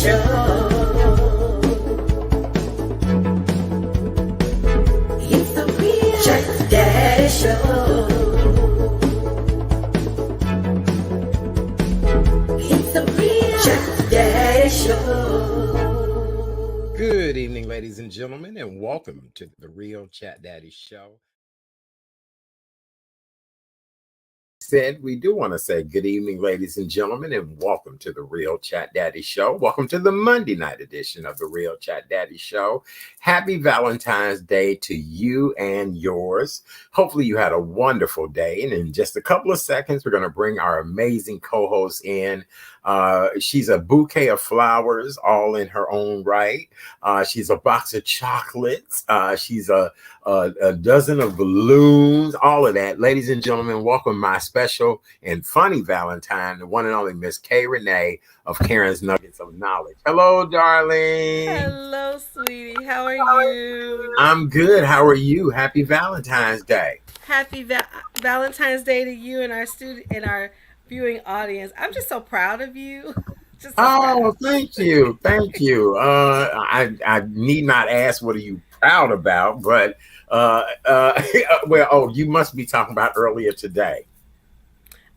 Show. It's the real Chat Daddy Show. It's the real Chat Daddy Show. Good evening, ladies and gentlemen, and welcome to the Real Chat Daddy Show. We do want to say good evening, ladies and gentlemen, and welcome to the Real Chat Daddy Show. Welcome to the Monday night edition of the Real Chat Daddy Show. Happy Valentine's Day to you and yours. Hopefully you had a wonderful day. And in just a couple of seconds, we're going to bring our amazing co-host in. She's a bouquet of flowers, all in her own right. She's a box of chocolates. She's a dozen of balloons, all of that. Ladies and gentlemen, welcome my special and funny Valentine, the one and only Miss K. Renee of Karen's Nuggets of Knowledge. Hello, darling. Hello, sweetie. How are you? I'm good. How are you? Happy Valentine's Day. Happy Valentine's Day to you and our viewing audience. I'm just so proud of you. Thank you. Thank you. I need not ask what are you proud about, but you must be talking about earlier today.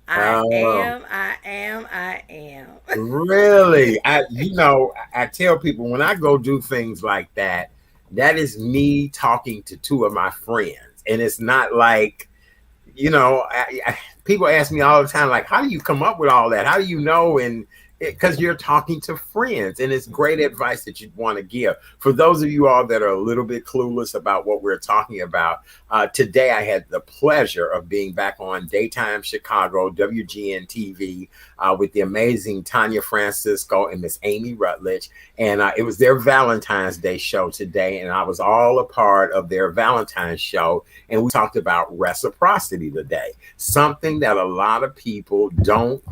I am. Really? I tell people when I go do things like that, that is me talking to two of my friends. And it's not like, people ask me all the time, like, how do you come up with all that? How do you know? And because you're talking to friends, and it's great advice that you'd want to give. For those of you all that are a little bit clueless about what we're talking about, today I had the pleasure of being back on Daytime Chicago, WGN TV, with the amazing Tanya Francisco and Miss Amy Rutledge. And it was their Valentine's Day show today, and I was all a part of their Valentine's show. And we talked about reciprocity today, something that a lot of people don't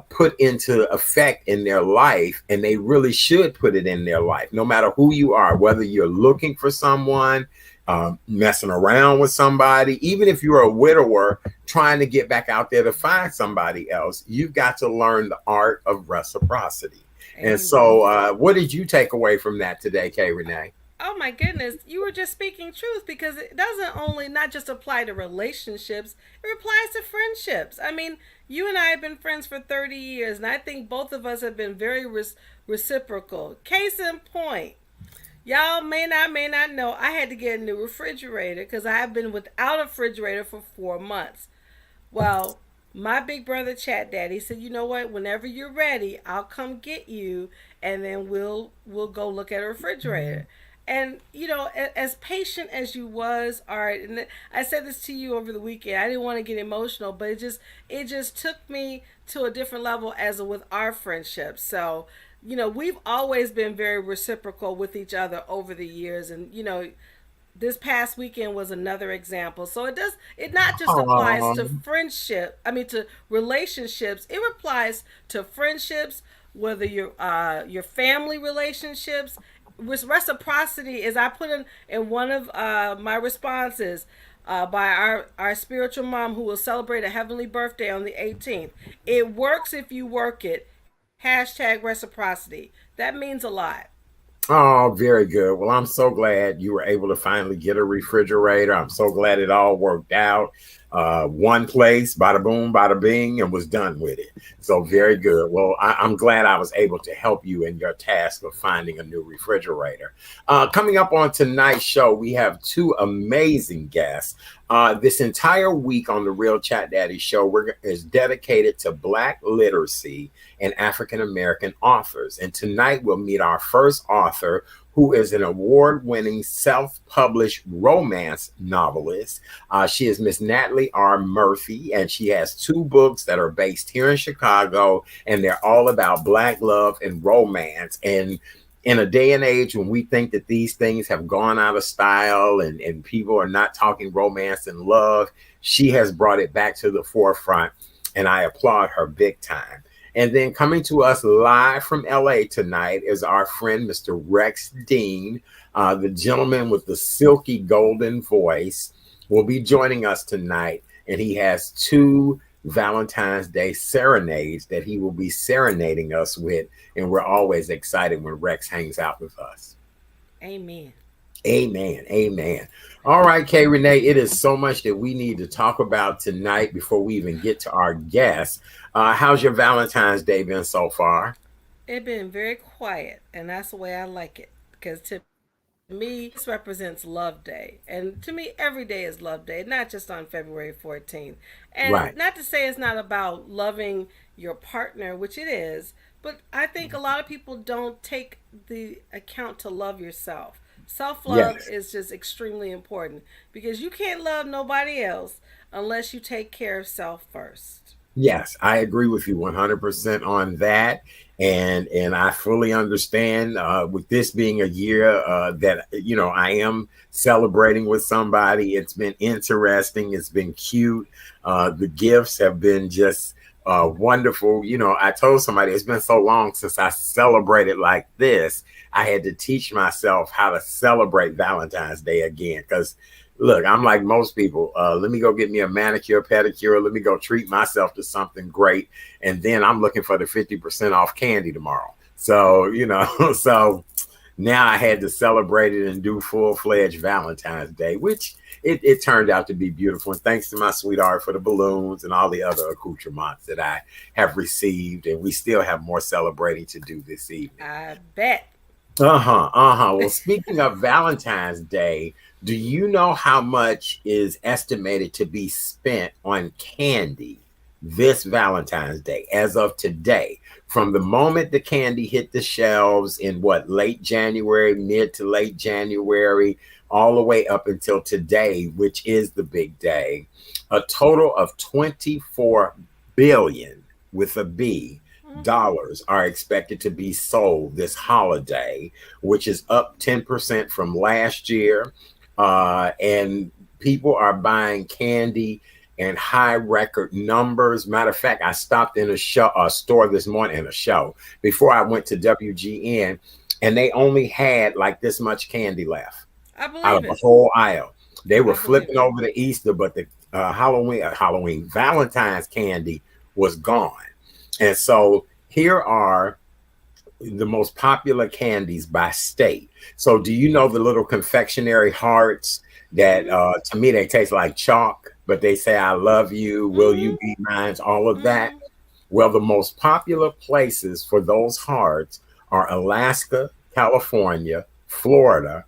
put into effect in their life, and they really should put it in their life, no matter who you are, whether you're looking for someone, messing around with somebody, even if you're a widower trying to get back out there to find somebody else, you've got to learn the art of reciprocity. And so what did you take away from that today, K. Renee? Oh my goodness, you were just speaking truth, because it doesn't only not just apply to relationships, it applies to friendships. I mean, you and I have been friends for 30 years, and I think both of us have been very reciprocal. Case in point, y'all may not know, I had to get a new refrigerator because I have been without a refrigerator for 4 months. Well, my big brother Chat Daddy said, you know what, whenever you're ready, I'll come get you, and then we'll go look at a refrigerator. And, as patient as you was, all right, and I said this to you over the weekend, I didn't want to get emotional, but it just took me to a different level with our friendship. So, we've always been very reciprocal with each other over the years. And, this past weekend was another example. So it not just applies to to relationships. It applies to friendships, whether your family relationships. With reciprocity, is I put in one of my responses by our spiritual mom, who will celebrate a heavenly birthday on the 18th. It works if you work it. #reciprocity. That means a lot. Oh, very good. Well, I'm so glad you were able to finally get a refrigerator. I'm so glad it all worked out. One place, bada boom, bada bing, and was done with it. So very good. Well, I'm glad I was able to help you in your task of finding a new refrigerator. Coming up on tonight's show, we have two amazing guests. This entire week on the Real Chat Daddy Show is dedicated to Black literacy and African-American authors. And tonight we'll meet our first author, who is an award-winning self-published romance novelist. She is Miss Natalie R. Murphy, and she has 2 books that are based here in Chicago, and they're all about Black love and romance. And in a day and age when we think that these things have gone out of style and people are not talking romance and love, she has brought it back to the forefront, and I applaud her big time. And then coming to us live from LA tonight is our friend, Mr. Rex Dean, the gentleman with the silky golden voice, will be joining us tonight. And he has 2 Valentine's Day serenades that he will be serenading us with. And we're always excited when Rex hangs out with us. Amen. Amen. Amen. All right, Kay Renee, it is so much that we need to talk about tonight before we even get to our guests. How's your Valentine's Day been so far? It's been very quiet, and that's the way I like it. Because to me, this represents Love Day. And to me, every day is Love Day, not just on February 14th. And Right. not to say it's not about loving your partner, which it is, but I think a lot of people don't take the account to love yourself. Self love Yes. is just extremely important because you can't love nobody else unless you take care of self first. Yes, I agree with you 100% on that. And I fully understand with this being a year that, I am celebrating with somebody. It's been interesting. It's been cute. The gifts have been just wonderful. I told somebody it's been so long since I celebrated like this. I had to teach myself how to celebrate Valentine's Day again because look, I'm like most people. Let me go get me a manicure, pedicure. Let me go treat myself to something great. And then I'm looking for the 50% off candy tomorrow. So, so now I had to celebrate it and do full-fledged Valentine's Day, which it turned out to be beautiful. And thanks to my sweetheart for the balloons and all the other accoutrements that I have received. And we still have more celebrating to do this evening. I bet. Well, speaking of Valentine's Day, do you know how much is estimated to be spent on candy this Valentine's Day as of today? From the moment the candy hit the shelves in late January, mid to late January, all the way up until today, which is the big day, a total of 24 billion with a B dollars are expected to be sold this holiday, which is up 10% from last year. And people are buying candy in high record numbers. Matter of fact, I stopped in a store this morning in a show before I went to WGN, and they only had like this much candy left I out believe of the it. whole aisle. They were I believe flipping it. over to Easter, but the Halloween, Valentine's candy was gone. And so here are the most popular candies by state. So do you know the little confectionery hearts that to me they taste like chalk, but they say I love you, will you be mine, all of that? Hmm. Well, the most popular places for those hearts are Alaska, California, Florida,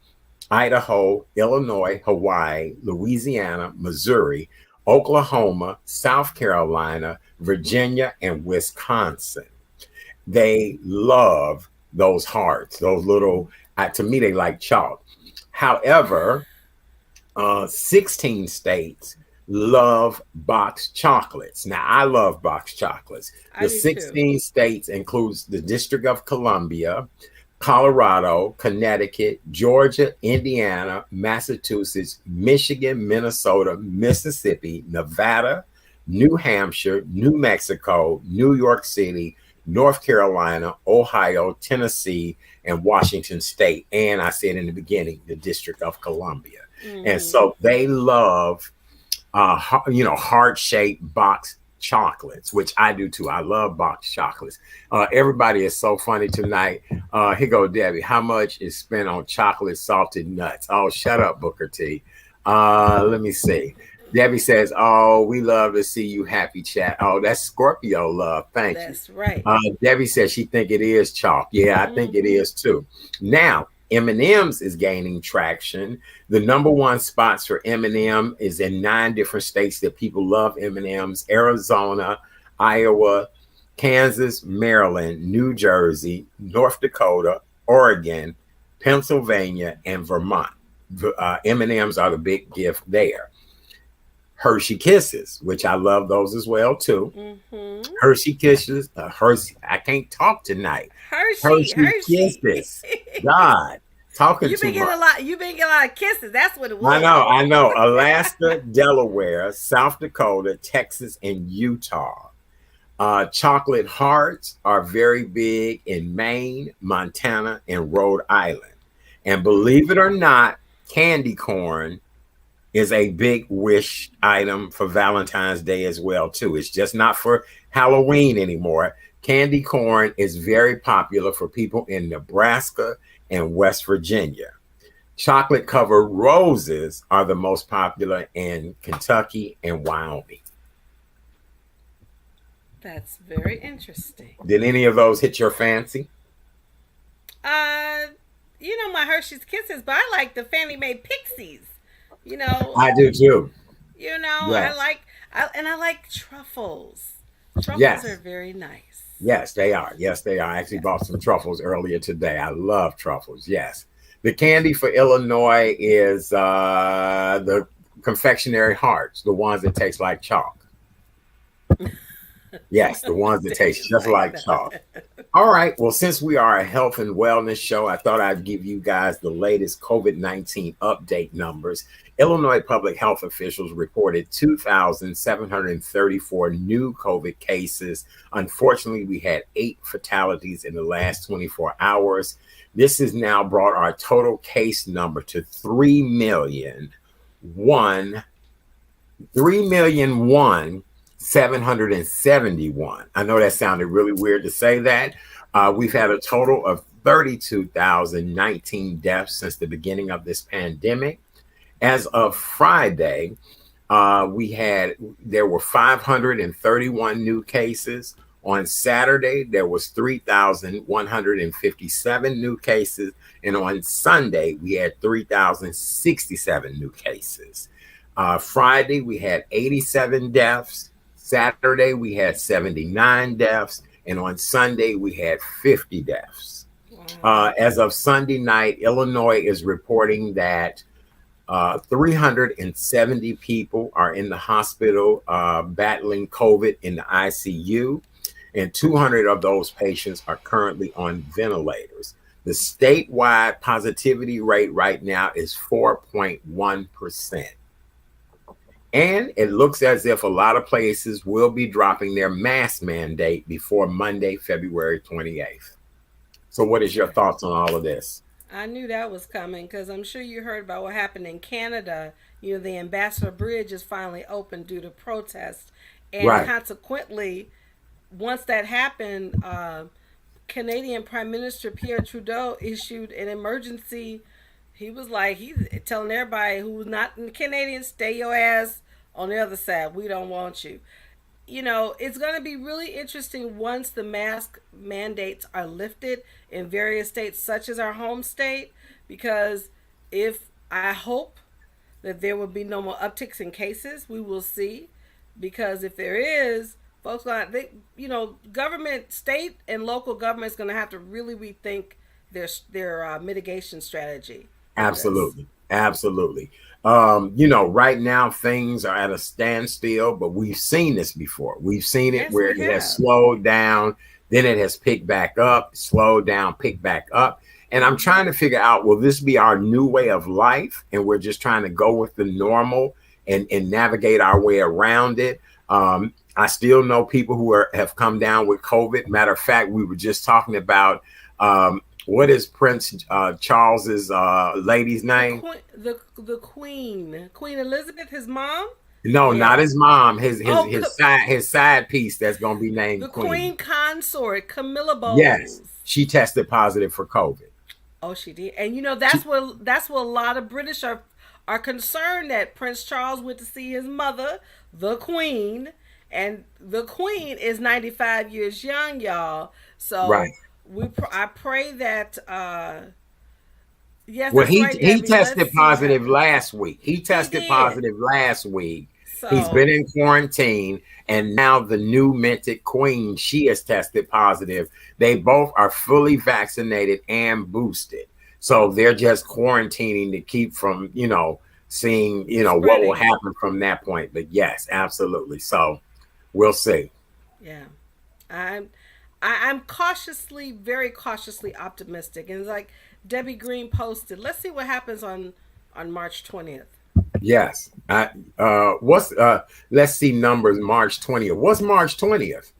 Idaho, Illinois, Hawaii, Louisiana, Missouri, Oklahoma, South Carolina, Virginia, and Wisconsin. They love those hearts, those little, to me, they like chalk. However, 16 states love boxed chocolates. Now, I love boxed chocolates. I The do too. 16 states includes the District of Columbia, Colorado, Connecticut, Georgia, Indiana, Massachusetts, Michigan, Minnesota, Mississippi, Nevada, New Hampshire, New Mexico, New York City, North Carolina, Ohio, Tennessee, and Washington State. And I said in the beginning, the District of Columbia. And Hmm. so they love, heart-shaped box chocolates, which I do too. I love box chocolates. Everybody is so funny tonight. Here go Debbie. How much is spent on chocolate salted nuts? Oh, shut up, Booker T. Let me see. Debbie says, "Oh, we love to see you happy, chat." Oh, that's Scorpio love. Thank you. That's right. Debbie says she think it is chalk. Yeah, I think it Hmm. is too. Now, M&M's is gaining traction. The number one spots for M&M is in 9 different states that people love M&M's: Arizona, Iowa, Kansas, Maryland, New Jersey, North Dakota, Oregon, Pennsylvania, and Vermont. M&M's are the big gift there. Hershey Kisses, which I love those as well too. Hmm. Hershey Kisses, Hershey. I can't talk tonight. Hershey, Hershey Hershey. Kisses. God, talking You've too been getting much. a lot. You've been getting a lot of kisses. That's what it I was. know, I know. Alaska, Delaware, South Dakota, Texas, and Utah. Chocolate hearts are very big in Maine, Montana, and Rhode Island. And believe it or not, candy corn is a big wish item for Valentine's Day as well too. It's just not for Halloween anymore. Candy corn is very popular for people in Nebraska and West Virginia. Chocolate covered roses are the most popular in Kentucky and Wyoming. That's very interesting. Did any of those hit your fancy? Uh, my Hershey's Kisses, but I like the Fannie Mae Pixies. You know, I do too. I Yes. like, I like truffles. Truffles are Yes. very nice. Yes, they are. Yes, they are. I actually Yes. bought some truffles earlier today. I love truffles. Yes. The candy for Illinois is the confectionery hearts, the ones that taste like chalk. Yes, the ones that taste just Like like chalk. that. All right. Well, since we are a health and wellness show, I thought I'd give you guys the latest COVID-19 update numbers. Illinois public health officials reported 2,734 new COVID cases. Unfortunately, we had 8 fatalities in the last 24 hours. This has now brought our total case number to 3,001,771. I know that sounded really weird to say that. We've had a total of 32,019 deaths since the beginning of this pandemic. As of Friday, there were 531 new cases. On Saturday, there was 3,157 new cases. And on Sunday, we had 3,067 new cases. Friday, we had 87 deaths. Saturday, we had 79 deaths. And on Sunday, we had 50 deaths. Wow. As of Sunday night, Illinois is reporting that 370 people are in the hospital battling COVID in the ICU, and 200 of those patients are currently on ventilators. The statewide positivity rate right now is 4.1%. And it looks as if a lot of places will be dropping their mask mandate before Monday, February 28th. So what is your thoughts on all of this? I knew that was coming because I'm sure you heard about what happened in Canada. The Ambassador Bridge is finally open due to protests. And Right. consequently, once that happened, Canadian Prime Minister Pierre Trudeau issued an emergency. He was like, he's telling everybody who's not Canadian, stay your ass on the other side. We don't want you. It's going to be really interesting once the mask mandates are lifted in various states, such as our home state, because if I hope that there will be no more upticks in cases, we will see. Because if there is, folks, government, state and local government is going to have to really rethink their mitigation strategy for this. Absolutely. Absolutely. Right now things are at a standstill, but we've seen this before. We've seen it Yes, where we it has have. slowed down, then it has picked back up, slowed down, picked back up. And I'm trying to figure out, will this be our new way of life? And we're just trying to go with the normal and navigate our way around it. I still know people who have come down with COVID. Matter of fact, we were just talking about what is Prince Charles's lady's The name? queen, the Queen Elizabeth, his mom. No, not Yeah. his mom. His his Oh, his side his side piece that's gonna be named the Queen. Queen consort Camilla Yes, Bowles. she tested positive for COVID. Oh, she did, and She, that's what a lot of British are concerned that Prince Charles went to see his mother, the Queen, and the Queen is 95 years young, y'all. right. So I pray that yes, Well, that's he right, he Debbie. Let's tested see what positive happens. last week. He He tested did. positive last week. He's been So in quarantine, and now the new minted queen, she has tested positive. They both are fully vaccinated and boosted. So they're just quarantining to keep from, seeing, what will spreading. happen from that point. But yes, absolutely. So we'll see. Yeah, I'm I'm cautiously, very cautiously optimistic, and it's like Debbie Green posted. Let's see what happens on March 20th. Yes. What's let's see numbers March 20th. What's March 20th?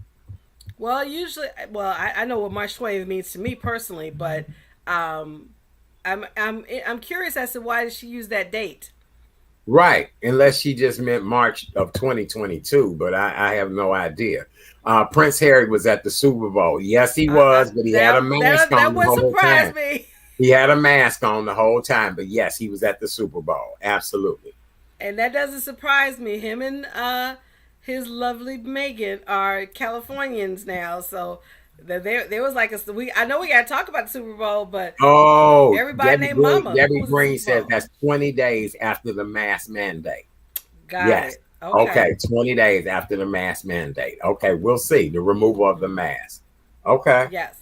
Well, usually, well, I know what March 20th means to me personally, but um, I'm curious as to why did she use that date. Right, unless she just meant March of 2022, but I have no idea. Prince Harry was at the Super Bowl. Yes, he was, but he had a mask on That the would whole surprise time. me. He had a mask on the whole time, but yes, he was at the Super Bowl. Absolutely. And that doesn't surprise me. Him and his lovely Megan are Californians now, so there was like I know we got to talk about the Super Bowl, but Oh, everybody named Mama Debbie was the Green Super says Bowl. that's 20 days after the mask mandate. Got Yes. it. Okay. Okay, 20 days after the mask mandate. Okay, we'll see. The removal of the mask. Okay. Yes.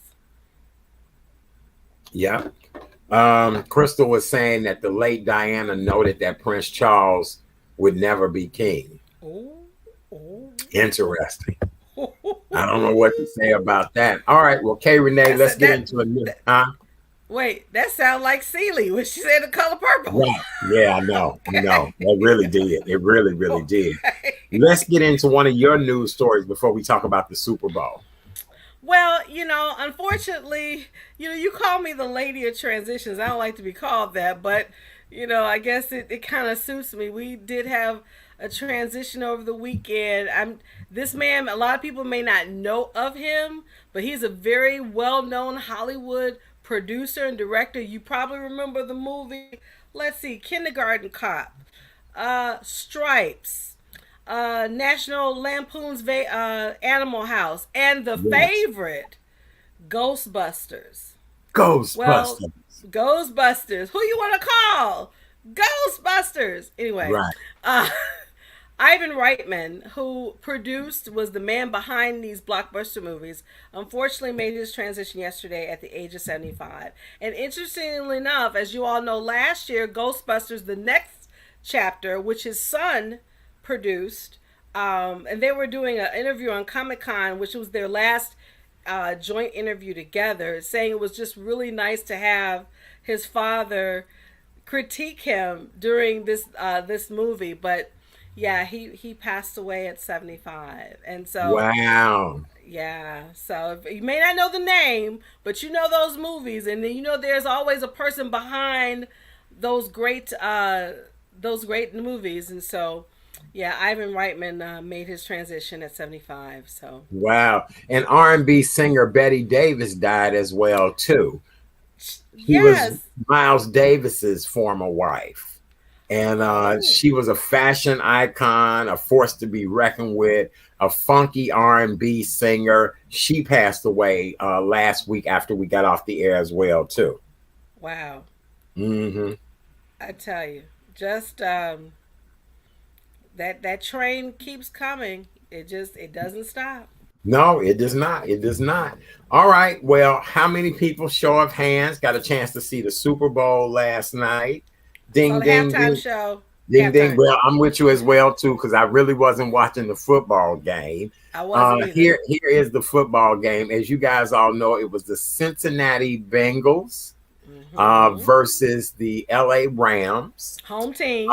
Yeah. Crystal was saying that the late Diana noted that Prince Charles would never be king. Oh. Oh. Interesting. I don't know what to say about that. All right. Well, Kay Renee, let's get into a new. Wait, that sounds like Celie when she said the color purple. Right. Yeah, I know. Okay. I know. It really did. It really, really did. Let's get into one of your news stories before we talk about the Super Bowl. Well, unfortunately, you call me the lady of transitions. I don't like to be called that, but, I guess it kind of suits me. We did have a transition over the weekend. This man, a lot of people may not know of him, but he's a very well-known Hollywood producer and director. You probably remember the movie, let's see, Kindergarten Cop, Stripes, National Lampoon's Animal House, and the favorite, Ghostbusters. Ghostbusters. Well, Ghostbusters. Who you want to call? Ghostbusters. Anyway, right. Ivan Reitman, who was the man behind these blockbuster movies, unfortunately made his transition yesterday at the age of 75. And interestingly enough, as you all know, last year, Ghostbusters, the next chapter, which his son produced, and they were doing an interview on Comic-Con, which was their last joint interview together, saying it was just really nice to have his father critique him during this movie. But yeah, he passed away at 75. And so wow. Yeah, so you may not know the name, but you know those movies, and then there's always a person behind those great movies. And so yeah, Ivan Reitman made his transition at 75. So wow. And R&B singer Betty Davis died as well too. She was Miles Davis's former wife. And she was a fashion icon, a force to be reckoned with, a funky R&B singer. She passed away last week after we got off the air as well too. Wow. Mm-hmm. I tell you, just that train keeps coming. It doesn't stop. No, it does not. It does not. All right. Well, how many people, show of hands, got a chance to see the Super Bowl last night? Ding, ding, ding. Show. Ding, ding. Well, I'm with you as well, too, because I really wasn't watching the football game. I wasn't either. Here is the football game. As you guys all know, it was the Cincinnati Bengals versus the LA Rams. Home team.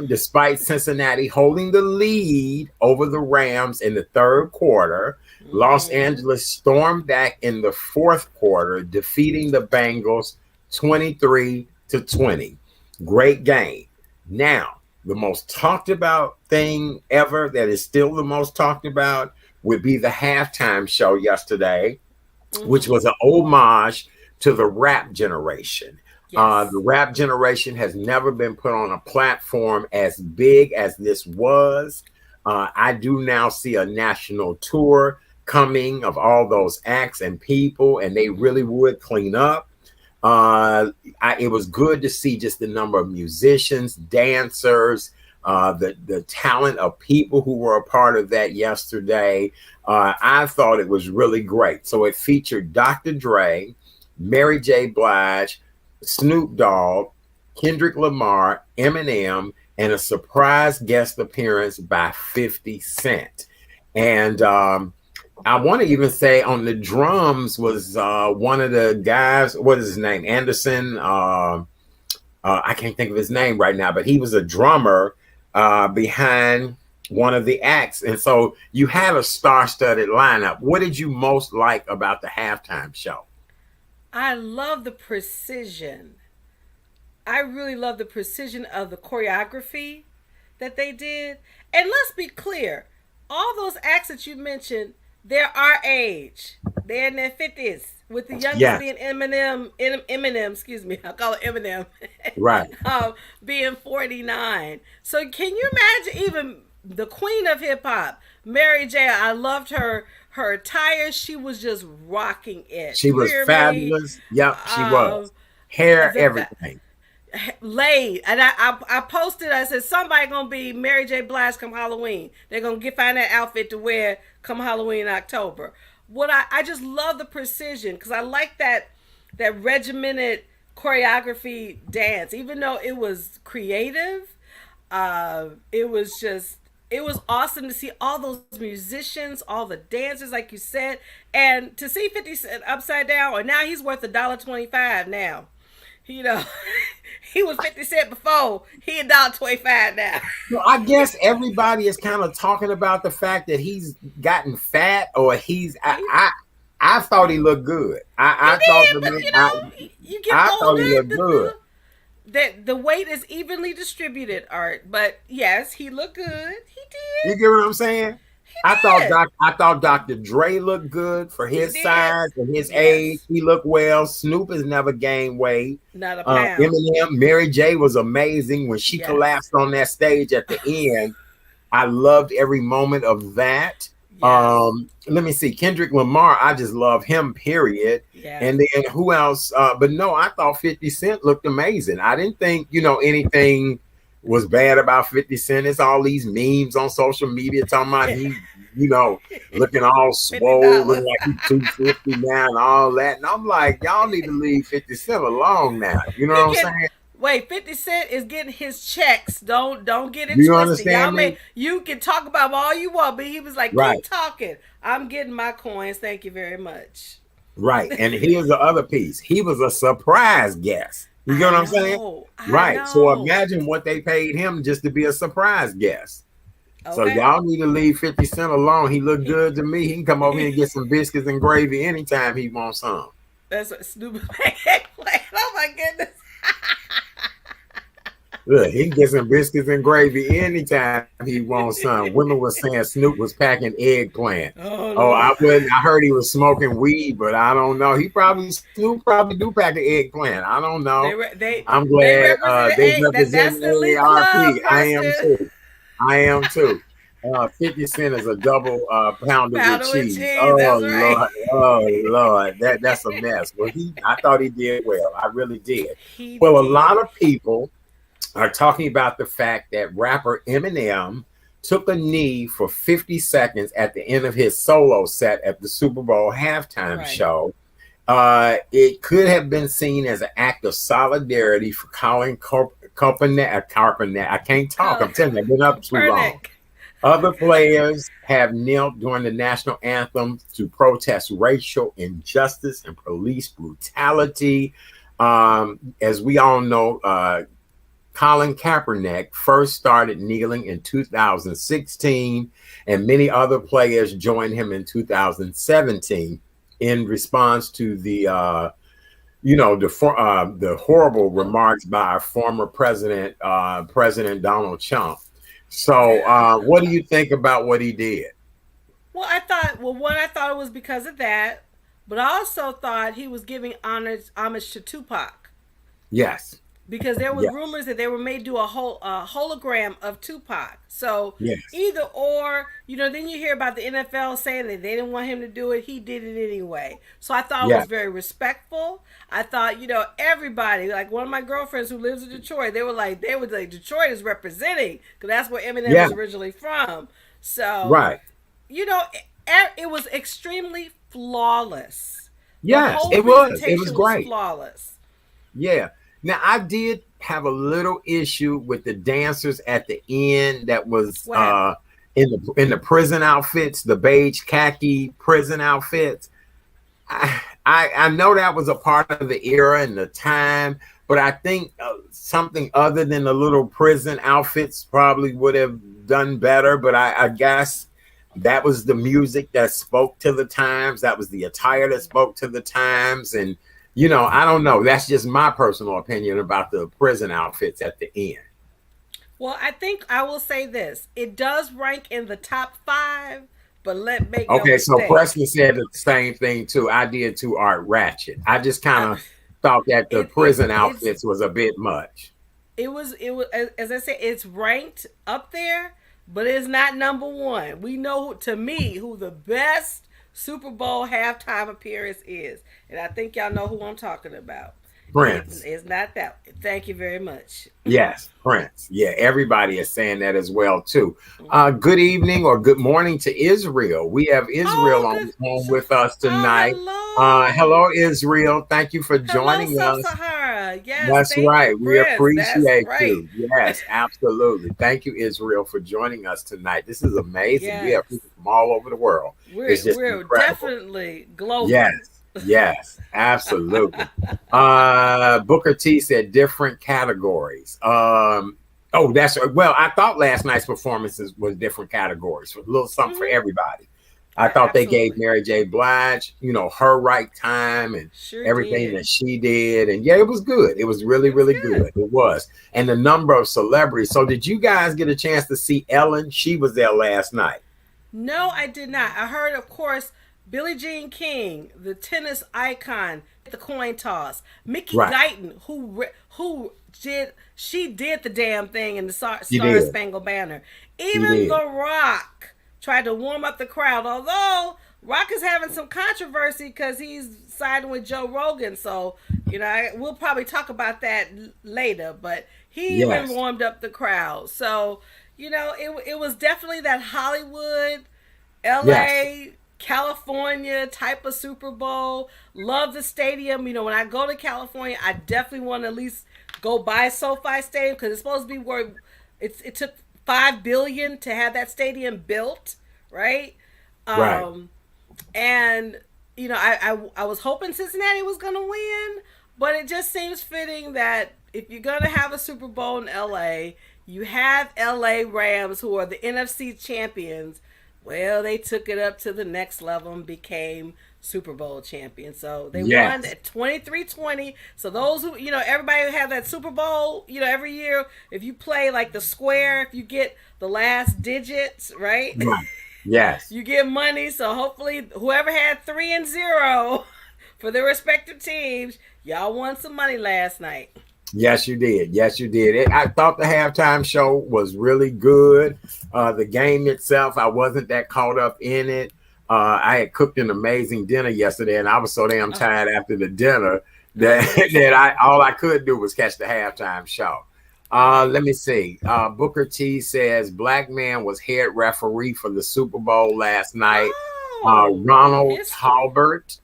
Despite Cincinnati holding the lead over the Rams in the third quarter, Los Angeles stormed back in the fourth quarter, defeating the Bengals 23-20. Great game. Now, the most talked about thing ever that is still the most talked about would be the halftime show yesterday, which was an homage to the rap generation. Yes. The rap generation has never been put on a platform as big as this was. I do now see a national tour coming of all those acts and people, and they really would clean up. It was good to see just the number of musicians, dancers, the talent of people who were a part of that yesterday. I thought it was really great. So it featured Dr. Dre, Mary J. Blige, Snoop Dogg, Kendrick Lamar, Eminem, and a surprise guest appearance by 50 Cent. And I want to even say on the drums was one of the guys, what is his name? Anderson. I can't think of his name right now, but he was a drummer behind one of the acts. And so you had a star-studded lineup. What did you most like about the halftime show? I love the precision I really love the precision of the choreography that they did. And let's be clear, all those acts that you mentioned, they're our age. They're in their 50s. With the youngest Yeah, being Eminem, excuse me, I'll call it Eminem, right. being 49. So can you imagine even the queen of hip hop, Mary J? I loved her attire. She was just rocking it. She You was hear me? fabulous. Yep, she Um, was. Hair, the everything. laid, and I posted. I said somebody gonna be Mary J. Blige come Halloween. They're gonna find that outfit to wear come Halloween in October. What I just love the precision because I like that regimented choreography dance. Even though it was creative, it was just it was awesome to see all those musicians, all the dancers, like you said, and to see 50 Cent upside down. Or now he's worth $1.25 now. You know, he was 50 Cent before. He $1.25 now. Well, I guess everybody is kind of talking about the fact that he's gotten fat, or he's. I thought he looked good. He I thought did, the but man. you know, you get I thought he older, looked good. the weight is evenly distributed, Art. But yes, he looked good. He You did. get what I'm saying? He did. I thought Dr. Dre looked good for He his did. size and his age. Yes. He looked well. Snoop has never gained weight. Not a pound. Eminem, Mary J was amazing when she Yes. collapsed on that stage at the end. I loved every moment of that. Yes. Let me see. Kendrick Lamar, I just love him, period. Yes. And then who else? But no, I thought 50 Cent looked amazing. I didn't think, anything was bad about 50 Cent. It's all these memes on social media talking about he, looking all swole, looking like he's 250 now and all that. And I'm like, y'all need to leave 50 Cent alone now. You know what I'm saying? Wait, 50 Cent is getting his checks. Don't get it You twisted. understand me? You can talk about him all you want, but he was like, Right. keep talking. I'm getting my coins. Thank you very much. Right. And here's the other piece. He was a surprise guest. You get what I'm saying? Right. So imagine what they paid him just to be a surprise guest. Okay. So y'all need to leave 50 Cent alone. He looked good to me. He can come over here and get some biscuits and gravy anytime he wants some. That's what Snoop eggplant. Oh my goodness. Look, he can get some biscuits and gravy anytime he wants some. Women were saying Snoop was packing eggplant. Oh, I heard he was smoking weed, but I don't know. Snoop probably do pack an eggplant. I don't know. I'm glad they represent AARP. I am too. 50 Cent is a double pounder with cheese. Oh Lord, right. Oh Lord, that's a mess. Well, I thought he did well. I really did. A lot of people are talking about the fact that rapper Eminem took a knee for 50 seconds at the end of his solo set at the Super Bowl halftime show. It could have been seen as an act of solidarity for Colin Kaepernick. I can't talk. I'm telling you, I've been up too long. Other players have knelt during the national anthem to protest racial injustice and police brutality. As we all know, Colin Kaepernick first started kneeling in 2016, and many other players joined him in 2017 in response to the horrible remarks by our former president, President Donald Trump. So, what do you think about what he did? Well, I thought it was because of that, but I also thought he was giving homage to Tupac. Yes. Because there was rumors that they were made do a hologram of Tupac. So either or, then you hear about the NFL saying that they didn't want him to do it. He did it anyway. So I thought it was very respectful. I thought, everybody, like one of my girlfriends who lives in Detroit, they were like, Detroit is representing, because that's where Eminem was originally from. So, it was extremely flawless. Yes, it was. It was great. Flawless. Yeah. Now, I did have a little issue with the dancers at the end that was in the prison outfits, the beige khaki prison outfits. I know that was a part of the era and the time, but I think something other than the little prison outfits probably would have done better. But I guess that was the music that spoke to the times. That was the attire that spoke to the times. And I don't know. That's just my personal opinion about the prison outfits at the end. Well, I think I will say this: it does rank in the top five, but let make no Okay, so mistake. Preston said the same thing too. I did too, Art Ratchet. I just kind Uh, of thought that the prison it's outfits was a bit much. it was as I said, it's ranked up there, but it's not number one. We know to me who the best Super Bowl halftime appearance is, and I think y'all know who I'm talking about. Prince. It's not that. Thank you very much. Yes, Prince. Yeah, everybody is saying that as well too. Good evening or good morning to Israel. We have Israel Oh, on good. the phone with us Oh, tonight. hello. Hello, Israel. Thank you for Hello, joining us. Sub-Sahara. Yes, That's thank you, right. We Prince. That's appreciate right. you. Yes, absolutely. Thank you, Israel, for joining us tonight. This is amazing. We have Yes. people from all over the world. It's just We're incredible. definitely global. Yes, yes, absolutely. Booker T said different categories. Oh, that's well. I thought last night's performances was different categories, a little something for Mm-hmm. everybody. I thought they gave Absolutely. Mary J. Blige, her right time and Sure everything did. that she did, and yeah, it was good. It was really, It was really good. good. It was, and the number of celebrities. So, did you guys get a chance to see Ellen? She was there last night. No, I did not. I heard, of course, Billie Jean King, the tennis icon, the coin toss. Mickey Right, Guyton, who did she did the damn thing in the she Star did. Spangled Banner. She Even did. The Rock tried to warm up the crowd. Although Rock is having some controversy because he's siding with Joe Rogan. So we'll probably talk about that later. But he even Yes, warmed up the crowd. So it was definitely that Hollywood, yes, LA, California type of Super Bowl. Love the stadium. When I go to California, I definitely want to at least go by SoFi Stadium because it's supposed to be where it took 5 billion to have that stadium built, right? right. Um, and I was hoping Cincinnati was gonna win, but it just seems fitting that if you're gonna have a Super Bowl in LA, you have LA Rams who are the NFC champions. Well, they took it up to the next level and became Super Bowl champions. So they won Yes. at 23-20. So those who, everybody who have that Super Bowl, every year, if you play like the square, if you get the last digits, right? Right. Yes. You get money. So hopefully, whoever had 3-0 for their respective teams, y'all won some money last night. Yes, you did. Yes, you did. I thought the halftime show was really good. The game itself, I wasn't that caught up in it. I had cooked an amazing dinner yesterday, and I was so damn Oh, tired after the dinner I that know that's that right. I all I could do was catch the halftime show. Right. Let me see. Booker T says black man was head referee for the Super Bowl last night. Oh, Ronald history. Talbert.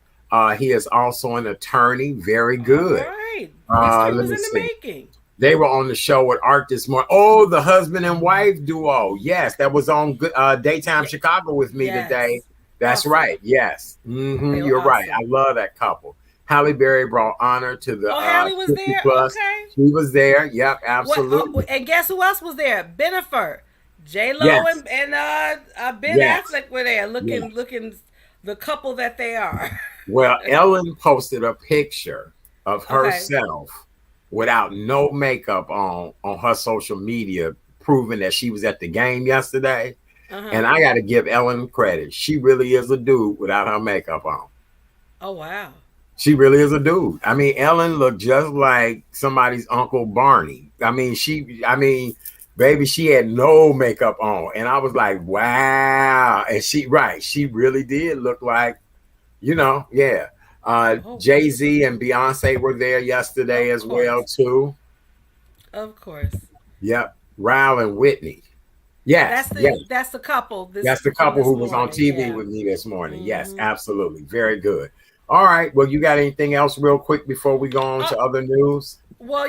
He is also an attorney. Very All good. right. History Let was me in the see. making. They were on the show with Art this morning. Oh, the husband and wife duo. Yes, that was on Daytime Yeah. Chicago with me today. Yes. That's Awesome. right. Yes. They were You're right. awesome. I love that couple. Halle Berry brought honor to the Oh, Hallie was 50 there. plus. Okay. She was there. Yep, What? Oh, absolutely. and guess who else was there? Benifer, J Lo, Yes. and Ben Yes. Affleck were there, Yes. looking the couple that they are. Well, Ellen posted a picture of Okay. herself without no makeup on her social media, proving that she was at the game yesterday. Uh huh. And I got to give Ellen credit. She really is a dude without her makeup on. Oh wow. She really is a dude. I mean, Ellen looked just like somebody's Uncle Barney. Baby, she had no makeup on. And I was like, wow. And she really did look like, yeah. Oh, Jay-Z and Beyonce were there yesterday of as well, course, too. of course. Yep. Ryle and Whitney. Yes, yes. That's the couple this That's the from couple this who was on morning. TV Yeah. with me this morning. Yes, Mm-hmm. absolutely. Very good. All right. Well, you got anything else real quick before we go on Oh, to other news? well,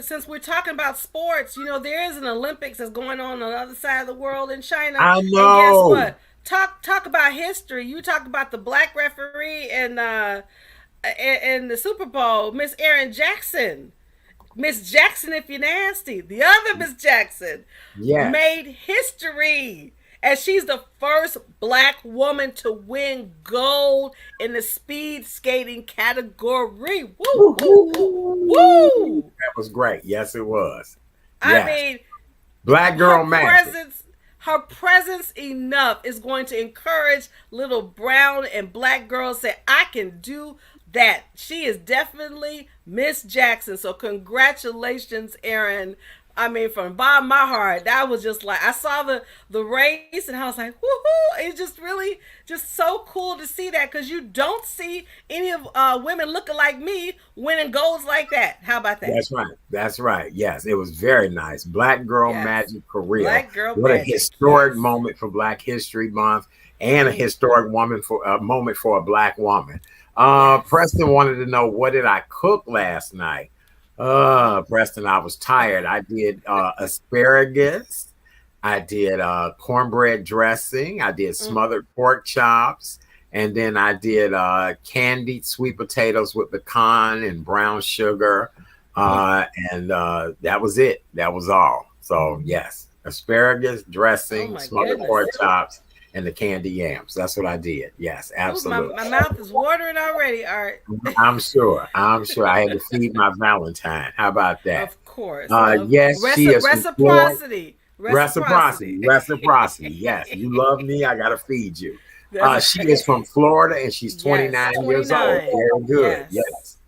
since we're talking about sports, there is an Olympics that's going on the other side of the world in China. I And guess know. what? Talk about history. You talk about the black referee and the Super Bowl, Miss Erin Jackson. Miss Jackson, if you're nasty. The other Miss Jackson Yes. made history And she's the first black woman to win gold in the speed skating category. Woo, woo, woo, woo. That was great. Yes, it was. I Yes. mean, Black girl magic. Her presence enough is going to encourage little brown and black girls say, I can do that. She is definitely Miss Jackson. So congratulations, Erin. I mean, from the bottom of my heart, that was just like, I saw the race and I was like, woohoo! It's just really just so cool to see that, because you don't see any of women looking like me winning golds like that. How about that? That's right. That's right. Yes, it was very nice. Black Girl Magic Korea. Black Girl What Magic. a historic moment for Black History Month, and a historic moment for a black woman. Preston wanted to know, what did I cook last night? Preston, I was tired. I did asparagus. I did cornbread dressing. I did smothered pork chops. And then I did candied sweet potatoes with pecan and brown sugar. And that was it. That was all. So, yes, asparagus, dressing, smothered pork chops, and the candy yams. That's what I did. Yes, absolutely. My mouth is watering already, Art. I'm sure. I had to feed my Valentine. How about that? Of course. Yes, she is reciprocity. Reciprocity. Yes, you love me, I gotta feed you. She is from Florida, and she's 29 years old. Very good. Yes.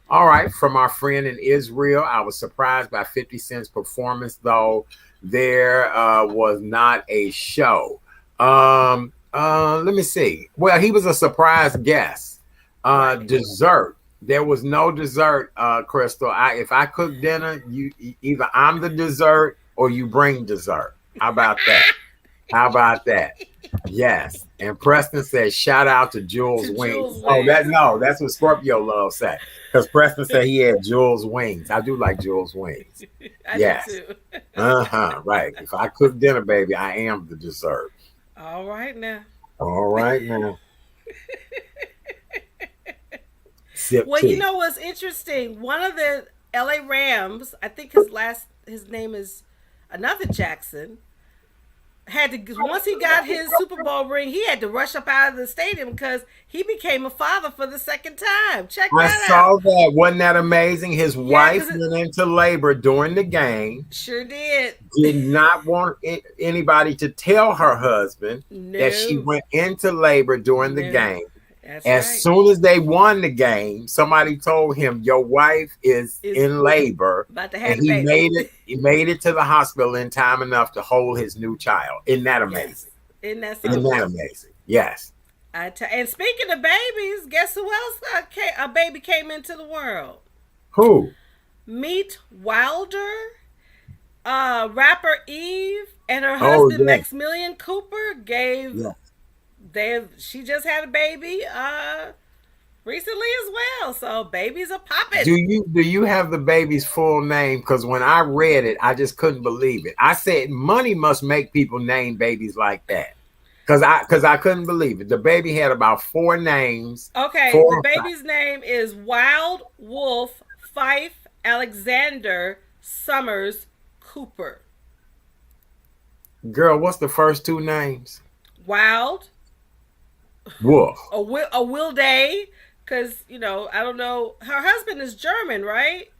All right. From our friend in Israel, I was surprised by 50 Cent's performance, though there was not a show. Let me see. Well, he was a surprise guest. Dessert. There was no dessert, Crystal. If I cook dinner, either I'm the dessert or you bring dessert. How about that? Yes. And Preston said, shout out to Jules Wings. That's what Scorpio Love said. Because Preston said he had Jules Wings. I do like Jules Wings. I do too. Right. If I cook dinner, baby, I am the dessert. All right now. Well, you know what's interesting? One of the LA Rams, I think his name is another Jackson, had to, once he got his Super Bowl ring, he had to rush up out of the stadium because he became a father for the second time. Check that out. I saw that. Wasn't that amazing? His wife went into labor during the game. Sure did. Did not want anybody to tell her husband that she went into labor during the game. As soon as they won the game, somebody told him, your wife is in labor. About to have and he made it to the hospital in time enough to hold his new child. Isn't that amazing? Isn't that amazing? Yes. And speaking of babies, guess who else a baby came into the world? Who? Meet Wilder, rapper Eve, and her husband Maximilian Cooper she just had a baby recently as well. So babies are popping. Do you have the baby's full name? Because when I read it, I just couldn't believe it. I said money must make people name babies like that. Because I couldn't believe it. The baby had about 4 names. Okay, the baby's name is Wild Wolf Fife Alexander Summers Cooper. Girl, what's the first 2 names? Wild Wolf. A Will Day, because I don't know. Her husband is German, right?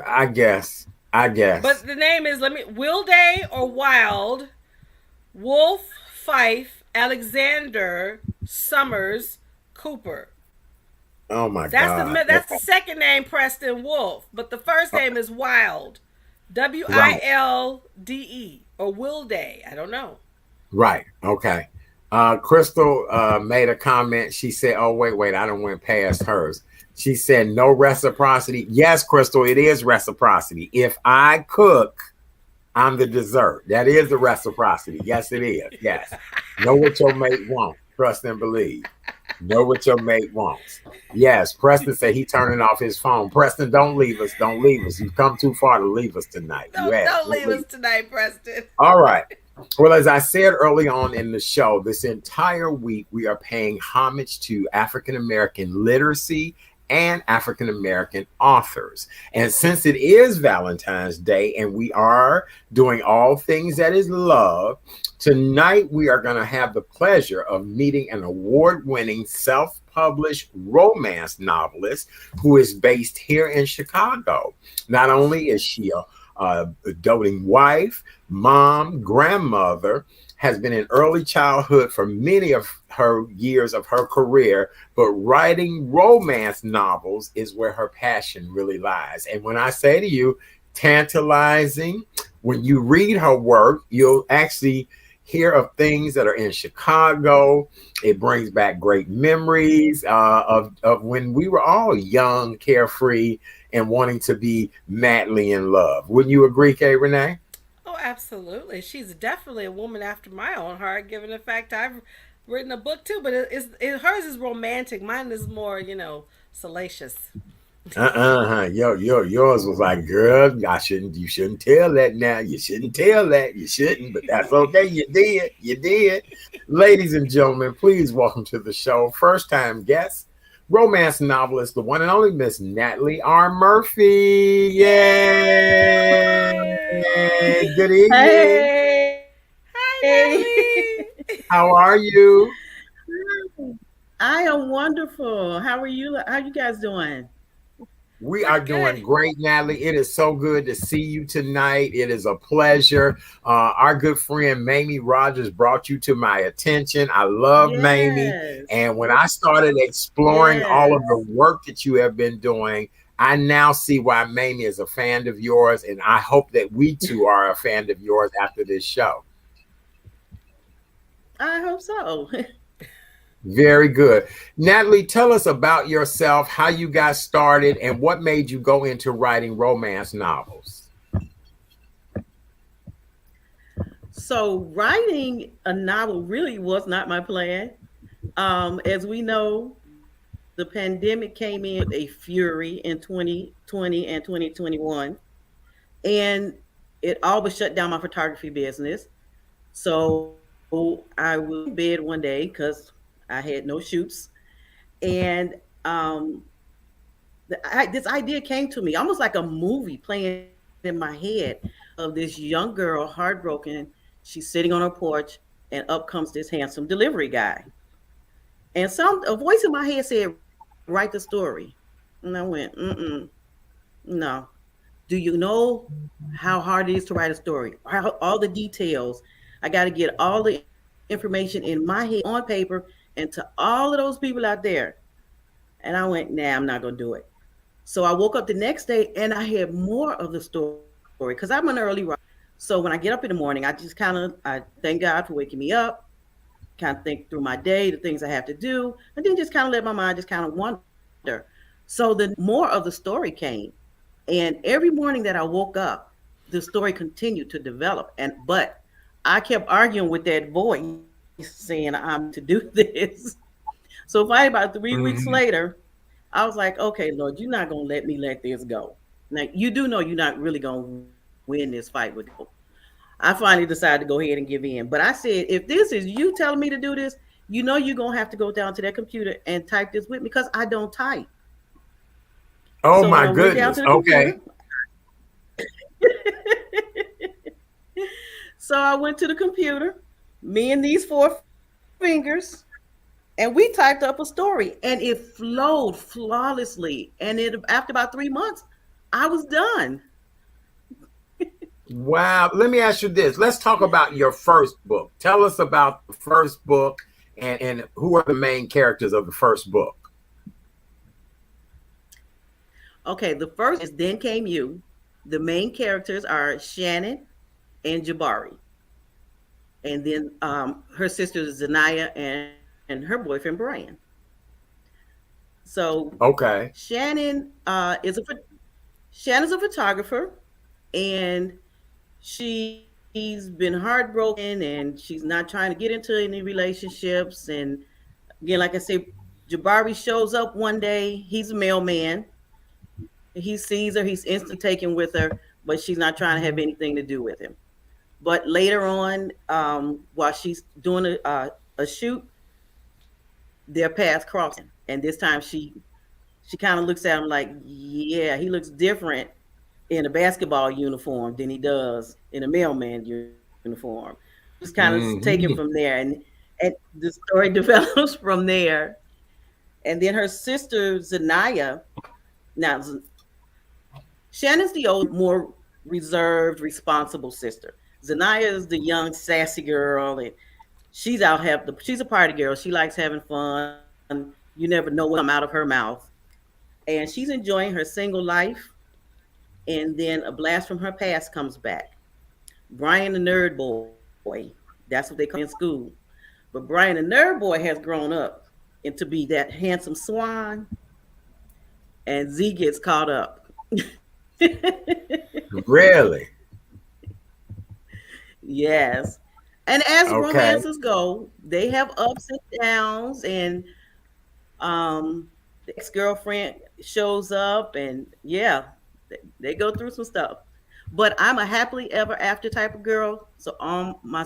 I guess. But the name is Will Day or Wild Wolf Fife Alexander Summers Cooper. Oh my God! That's the second name, Preston Wolf, but the first name is Wild, Wilde, or Will Day. I don't know. Right. Okay. Crystal made a comment. She said, oh, wait, I don't went past hers. She said, no reciprocity. Yes, Crystal, it is reciprocity. If I cook, I'm the dessert. That is the reciprocity. Yes, it is. Yes. Know what your mate wants. Trust and believe. Know what your mate wants. Yes, Preston said he turning off his phone. Preston, don't leave us. Don't leave us. You've come too far to leave us tonight. Don't leave us tonight, Preston. All right. Well, as I said early on in the show, this entire week we are paying homage to African-American literacy and African American authors. And since it is Valentine's Day and we are doing all things that is love, tonight we are going to have the pleasure of meeting an award-winning self-published romance novelist who is based here in Chicago. Not only is she a doting wife, mom, grandmother, has been in early childhood for many of her years of her career, but writing romance novels is where her passion really lies. And when I say to you, tantalizing, when you read her work, you'll actually hear of things that are in Chicago. It brings back great memories of when we were all young, carefree, and wanting to be madly in love. Wouldn't you agree, Kay Renee? Oh, absolutely. She's definitely a woman after my own heart, given the fact I've written a book too, but hers is romantic. Mine is more, salacious. Yours was like, girl, you shouldn't tell that now. You shouldn't tell that. You shouldn't, but that's okay. You did. Ladies and gentlemen, please welcome to the show, first time guest, romance novelist, the one and only Miss Natalie R. Murphy. Yay! Good evening. Hey, Hi, Natalie. How are you? I am wonderful. How are you? How you guys doing? We We're are good. doing great, Natalie. It is so good to see you tonight. It is a pleasure. Our good friend Mamie Rogers brought you to my attention. I love Mamie. Yes, And when I started exploring all of the yes. work that you have been doing, I now see why Mamie is a fan of yours. And I hope that we too are a fan of yours after this show. I hope so. Very good. Natalie, tell us about yourself, how you got started, and what made you go into writing romance novels. So, writing a novel really was not my plan. As we know, the pandemic came in with a fury in 2020 and 2021, and it all but shut down my photography business. So, I was in bed one day because I had no shoots, and um, this idea came to me almost like a movie playing in my head of this young girl, heartbroken. She's sitting on her porch, and up comes this handsome delivery guy. And a voice in my head said, "Write the story." And I went, no. Do you know how hard it is to write a story? All the details. I got to get all the information in my head on paper and to all of those people out there. And I went, nah, I'm not going to do it. So I woke up the next day and I had more of the story because I'm an early riser. So when I get up in the morning, I thank God for waking me up, kind of think through my day, the things I have to do, and then just kind of let my mind just kind of wander. So the more of the story came. And every morning that I woke up, the story continued to develop. But I kept arguing with that voice saying I'm to do this. So finally about 3 weeks Mhm. later, I was like, okay, Lord, you're not gonna let me let this go. Now you do know you're not really gonna win this fight with go. I finally decided to go ahead and give in. But I said, if this is you telling me to do this, you know you're gonna have to go down to that computer and type this with me because I don't type. Oh So when my I went down goodness. to the Okay. computer, so I went to the computer, me and these four fingers, and we typed up a story, and it flowed flawlessly. And after about 3 months, I was done. Wow. Let me ask you this. Let's talk about your first book. Tell us about the first book and who are the main characters of the first book. Okay, the first is Then Came You. The main characters are Shannon and Jabari, and then her sisters Zanaya and her boyfriend Brian. So Okay. Shannon's a photographer, and she's been heartbroken, and she's not trying to get into any relationships. And again, like I say, Jabari shows up one day. He's a mailman. He sees her. He's instant taken with her, but she's not trying to have anything to do with him. But later on, while she's doing a shoot, their paths crossing, and this time she She kind of looks at him like, yeah, he looks different in a basketball uniform than he does in a mailman uniform. Just kind of taken from Hmm. there, and the story develops from there. And then her sister Zanaya. Now, Shannon's the old, more reserved, responsible sister. Zanaya is the young, sassy girl, and she's a party girl. She likes having fun. You never know what's come out of her mouth. And she's enjoying her single life. And then a blast from her past comes back. Brian the nerd boy, that's what they call him in school. But Brian the nerd boy has grown up into be that handsome swan, and Z gets caught up. Really? Yes. And as Okay. romances go, they have ups and downs, and the ex-girlfriend shows up, and yeah, they go through some stuff. But I'm a happily ever after type of girl, so all my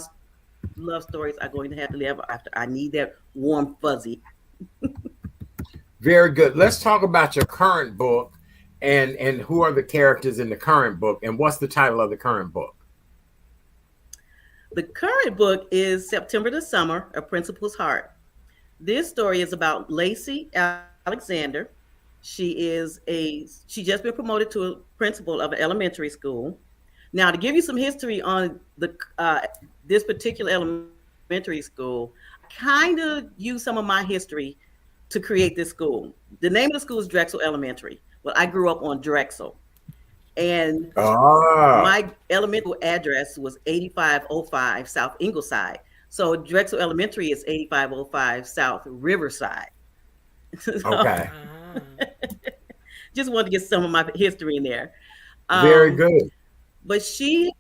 love stories are going to happily ever after. I need that warm fuzzy. Very good. Let's talk about your current book and who are the characters in the current book and what's the title of the current book? The current book is September to Summer, A Principal's Heart. This story is about Lacey Alexander. She just been promoted to a principal of an elementary school. Now, to give you some history on the this particular elementary school, kind of use some of my history to create this school. The name of the school is Drexel Elementary. Well, I grew up on Drexel, and Ah, my elemental address was 8505 South Ingleside. So Drexel Elementary is 8505 South Riverside. So okay. Ah. just wanted to get some of my history in there. Very Um, good. but she,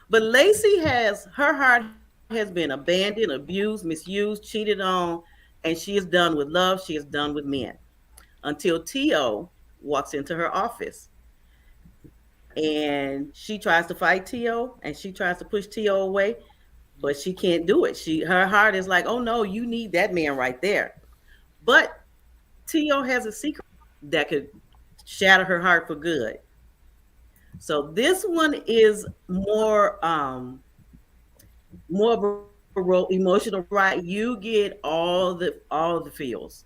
but Lacey has her heart has been abandoned, abused, misused, cheated on, and she is done with love. She is done with men until T.O. walks into her office, and she tries to fight T.O. and she tries to push T.O. away, but she can't do it. Her heart is like, oh no, you need that man right there. But T.O. has a secret that could shatter her heart for good. So this one is more of a emotional ride. You get all the feels,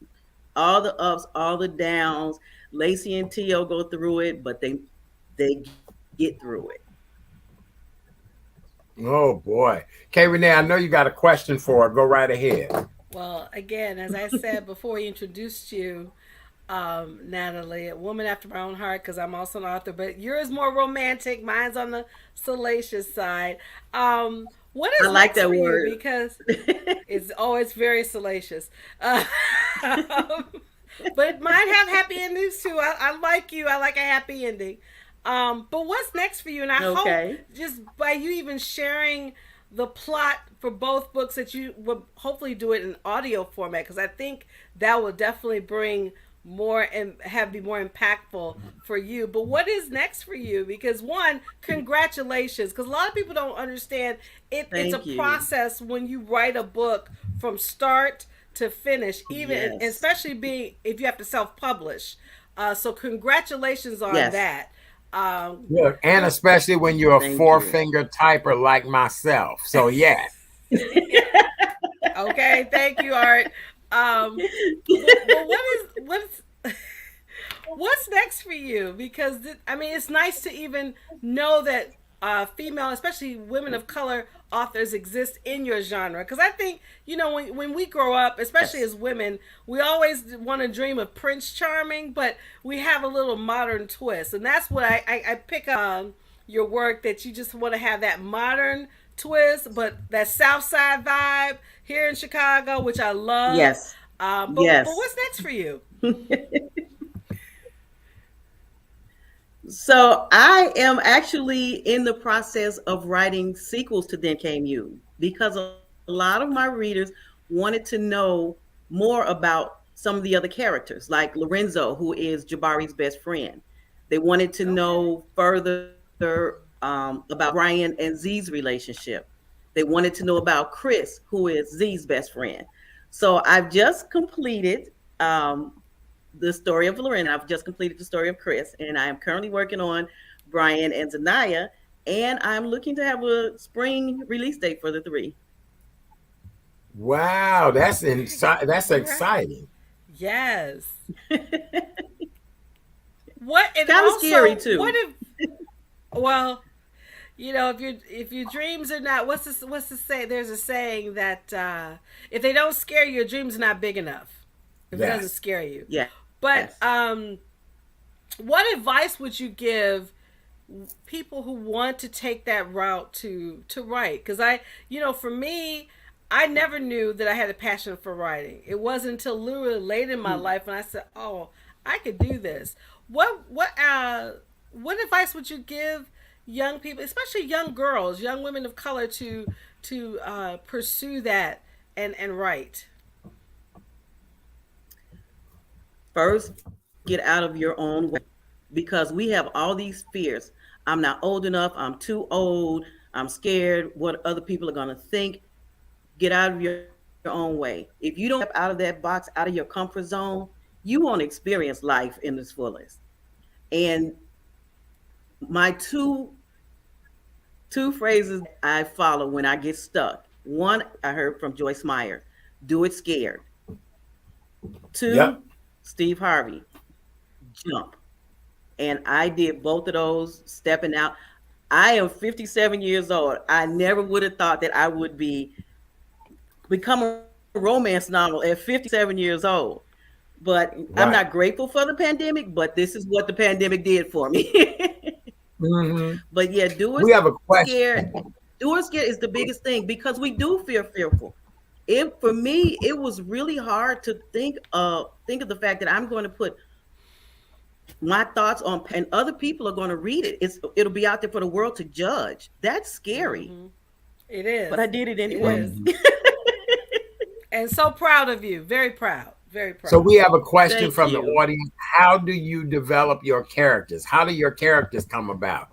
all the ups, all the downs. Lacey and Tio go through it, but they get through it. Oh boy. Okay, Renee, I know you got a question for her. Go right ahead. Well, again, as I said before we introduced you, Natalie, a woman after my own heart, because I'm also an author, but yours more romantic. Mine's on the salacious side. What I is like next that for you? word. Because it's very salacious. But it might have happy endings too. I like you. I like a happy ending. But what's next for you? And I hope Okay. just by you even sharing the plot for both books that you will hopefully do it in audio format, because I think that will definitely bring more and have be more impactful for you. But what is next for you? Because one, congratulations, because a lot of people don't understand it's a Thank you. process when you write a book from start to finish, even and Yes. especially being if you have to self-publish. So congratulations on Yes. that. Um, Yeah, and but especially when you're a Thank four you. finger typer like myself. So yeah. okay, thank you, Art. But what is what's next for you? Because I mean, it's nice to even know that female, especially women of color authors exist in your genre. Because I think when we grow up, especially Yes. as women, we always want to dream of Prince Charming, but we have a little modern twist, and that's what I pick up your work, that you just want to have that modern twist, but that South Side vibe here in Chicago, which I love. Yes. But Yes. what's next for you? So I am actually in the process of writing sequels to Then Came You, because a lot of my readers wanted to know more about some of the other characters, like Lorenzo, who is Jabari's best friend. They wanted to Okay. know further about Brian and Z's relationship. They wanted to know about Chris, who is Z's best friend. So I've just completed. the story of Loren. I've just completed the story of Chris, and I am currently working on Brian and Zanaya, and I'm looking to have a spring release date for the three. Wow, that's that's Right. exciting. Yes. What and Kind of also scary too. what if well, if your dreams are not what's the say there's a saying that if they don't scare you, your dreams are not big enough. If it doesn't Yes. scare you. Yeah. But Yes. what advice would you give people who want to take that route to write? Because for me, I never knew that I had a passion for writing. It wasn't until literally late in my life when I said, "Oh, I could do this." What advice would you give young people, especially young girls, young women of color, to pursue that and write? First, get out of your own way, because we have all these fears. I'm not old enough. I'm too old. I'm scared what other people are going to think. Get out of your own way. If you don't step out of that box, out of your comfort zone, you won't experience life in its fullest. And my two phrases I follow when I get stuck. One, I heard from Joyce Meyer: do it scared. Yep. Two, Steve Harvey: jump. And I did both of those, stepping out. I am 57 years old. I never would have thought that I would become a romance novel at 57 years old. But I'm Right. not grateful for the pandemic, but this is what the pandemic did for me. Mhm. But yeah, do it We have a scared. question. Do it scared is the biggest thing, because we do feel fearful. It For me, it was really hard to think of the fact that I'm going to put my thoughts on, and other people are going to read it. It'll be out there for the world to judge. That's scary. Mm-hmm. It is. But I did it It anyway. is. Mhm. And so proud of you. Very proud. Very So proud. we have a question Thank from the you. audience. How do you develop your characters? How do your characters come about?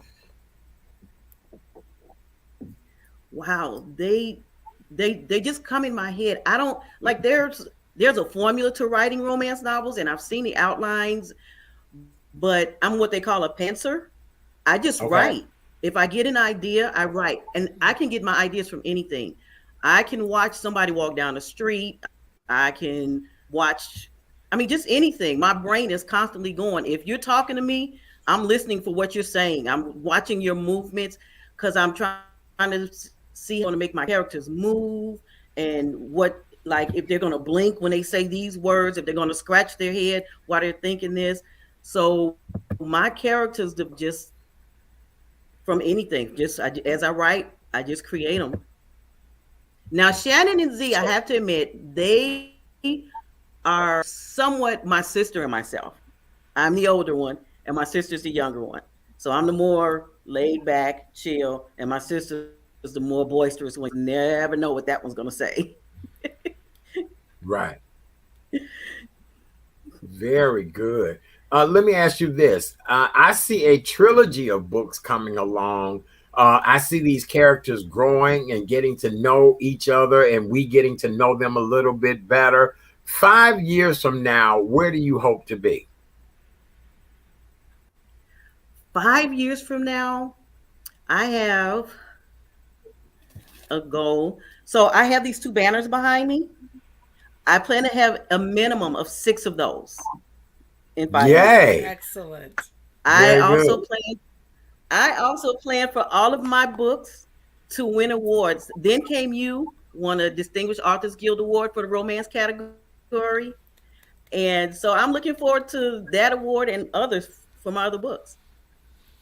Wow, they just come in my head. I don't like there's a formula to writing romance novels, and I've seen the outlines, but I'm what they call a pantser. I just Okay. write. If I get an idea, I write. And I can get my ideas from anything. I can watch somebody walk down the street. I can watch, I mean, just anything. My brain is constantly going. If you're talking to me, I'm listening for what you're saying. I'm watching your movements, because I'm trying to see how to make my characters move, and what, like, if they're going to blink when they say these words, if they're going to scratch their head while they're thinking this. So my characters just from anything. As I write, I just create them. Now, Shannon and Z, I So have to admit, they are somewhat my sister and myself. I'm the older one, and my sister's the younger one. So I'm the more laid back, chill, and my sister is the more boisterous one. You never know what that one's going to say. right. Very good. Let me ask you this. I see a trilogy of books coming along. I see these characters growing and getting to know each other, and we getting to know them a little bit better. 5 years from now, where do you hope to be? 5 years from now, I have a goal. So I have these two banners behind me. I plan to have a minimum of 6 of those in 5 years. Yay. Excellent. I Very also good. plan I also plan for all of my books to win awards. Then Came You won a Distinguished Authors Guild Award for the romance category. And so I'm looking forward to that award and others for my other books.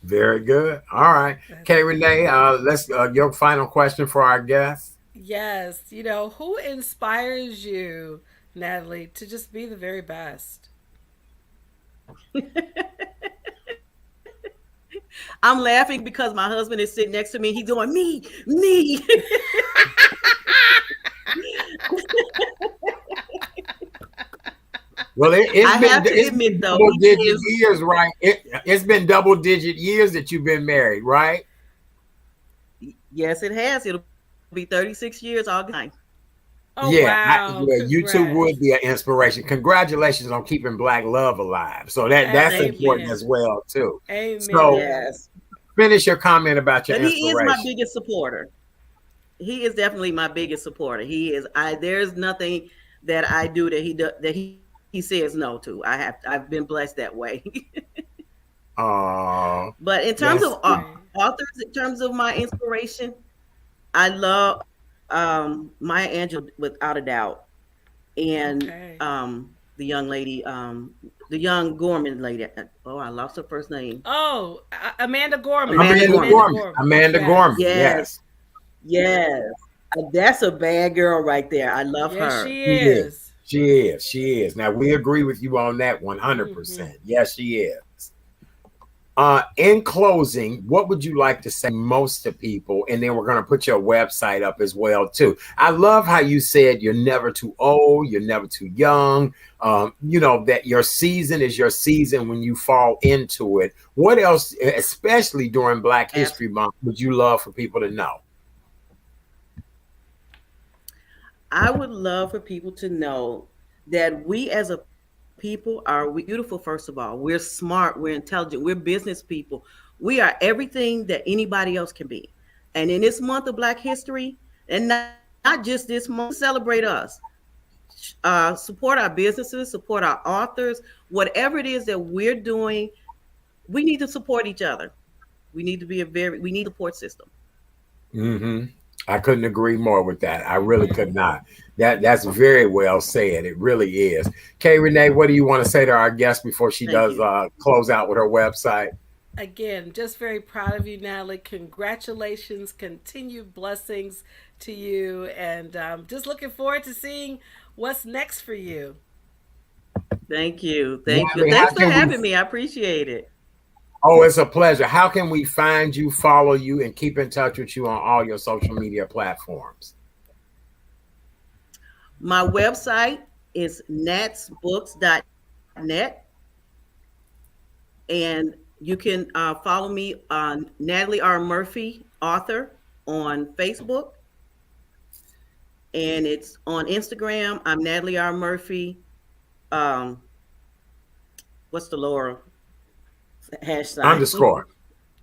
Very good. All right. That's Okay, Renee, let's your final question for our guest. yes. Who inspires you, Natalie, to just be the very best? I'm laughing because my husband is sitting next to me. He's going, me, me. Well, I have to it's admit, been though, double he digit is, years, right? It's been double digit years that you've been married, right? yes, it has. It'll be 36 years August 9th. Oh Yeah, wow! YouTube Congrats. would be an inspiration. Congratulations on keeping Black love alive. So that's Thank important you. as well too. So Amen. Yes. finish your comment about your But he is my inspiration. biggest supporter. He is definitely my biggest supporter. He is. There's nothing that I do that he says no to. I've been blessed that way. Oh, But in terms that's of sweet. Great. authors, in terms of my inspiration, I love Maya Angelou without a doubt, and Okay. the young lady, the young Gorman lady. Oh, I lost her first name. Oh, Amanda Gorman. Amanda Amanda Gorman. Amanda Gorman. Gorman. Amanda Yes. Gorman. Yes, Yes, yes, that's a bad girl right there. I love Yes, her. she she is. is. She is. She is. Now we agree with you on that 100%. Yes, she is. In closing, what would you like to say most to people? And then we're going to put your website up as well too. I love how you said you're never too old, you're never too young. That your season is your season when you fall into it. What else, especially during Black History Month, would you love for people to know? I would love for people to know that we as a people are beautiful. First of all, we're smart, we're intelligent, we're business people. We are everything that anybody else can be. And in this month of Black History, and not just this month, celebrate us. Support our businesses, support our authors, whatever it is that we're doing. We need to support each other. We need to be we need a support system. Mm-hmm. I couldn't agree more with that. I really could Amen. not. That's very well said. It really is. Kay Renee, what do you want to say to our guest before she Thank does you. close out with her website? Again, just very proud of you, Natalie. Congratulations, continued blessings to you, and just looking forward to seeing what's next for you. Thank you. Yeah, Thank I you. mean, how Thanks for can we? having me. I appreciate it. Oh, it's a pleasure. How can we find you, follow you, and keep in touch with you on all your social media platforms? My website is natsbooks.net, and you can follow me on Natalie R. Murphy, author, on Facebook, and it's on Instagram. I'm Natalie R. Murphy. Um, what's the lower hash sign? Underscore.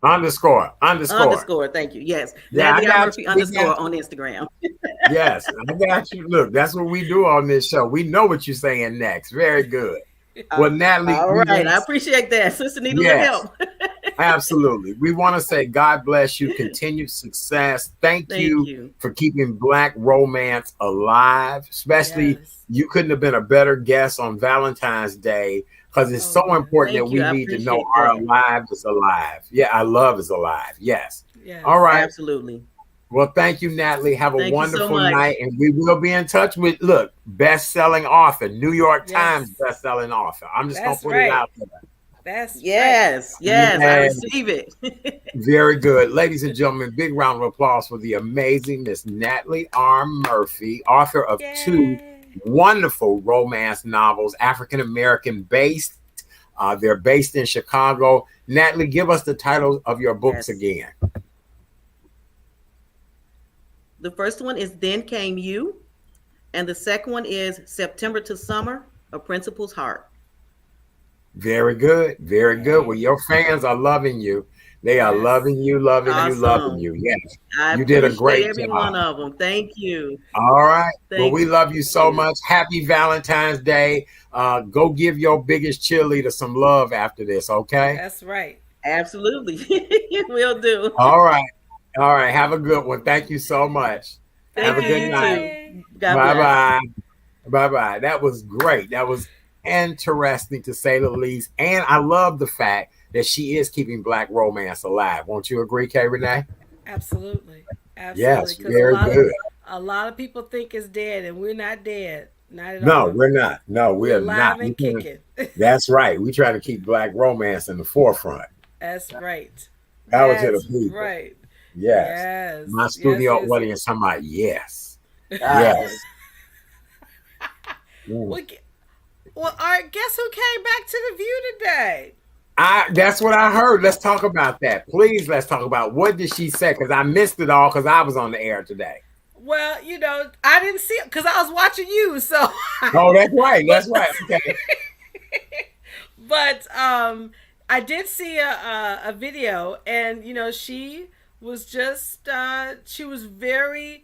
Underscore. Underscore. Underscore. Thank you. Yes, Yeah, I Natalie R. got Murphy you. We got underscore on Instagram. yes, I got you. Look, that's what we do on this show. We know what you're saying next. Very good. Well, Natalie, All we right, want I to, appreciate that. Sister need a little yes, help. absolutely. We want to say God bless you, continued success. Thank Thank you you. for keeping Black romance alive. Especially, Yes. you couldn't have been a better guest on Valentine's Day because it's Oh so yes. important that Thank you. we I need to know appreciate our that. alive is alive. Yeah, our love is alive. Yes. All Yes. right. Absolutely. Well, thank you, Natalie. Have a Thank you so wonderful much. night, and we will be in touch with, look, best-selling author, New York Times Yes. best-selling author. I'm just gonna That's put it right. out there. That's right. Yes, yes, I Yeah, receive it. very good, ladies and gentlemen. Big round of applause for the amazing Miss Natalie R. Murphy, author of two Yay. wonderful romance novels, African American based. They're based in Chicago. Natalie, give us the title of your books Yes. again. The first one is Then Came You, and the second one is September to Summer, A Principal's Heart. Very good. Very good. Well, Yay. your fans are loving you. They are Yes. loving you, loving you, loving Awesome. you. Yes. I You did a appreciate great every job. one of them. Thank you. All right. Well, Thank we love you so you. much. Happy Valentine's Day. Go give your biggest cheerleader some love after this, okay? That's right. Absolutely. Will do. All right. All right. Have a good one. Thank you so much. Have Thank a you. good You night. too. Bye. God Bye bless. bye. Bye bye. That was great. That was interesting to say the least. And I love the fact that she is keeping Black romance alive. Won't you agree, Kay Renee? Absolutely. Absolutely. Yes, Because very good. a lot of people think it's dead, and we're not dead. Not at No, all. we're not. No, We're we're not. alive and kicking. That's right. We try to keep Black romance in the forefront. That's right. Power to the That's people. right. Yes. Yes. My Yes. studio Yes. audience, I'm like, yes. Yes. Yes. Mm. Well, well, all right. Guess who came back to the View today? That's what I heard. Let's talk about that. Please, let's talk about what did she say? Because I missed it all because I was on the air today. Well, I didn't see it because I was watching you. So, Oh, that's right. That's right. Okay. but I did see a video, and she was just she was very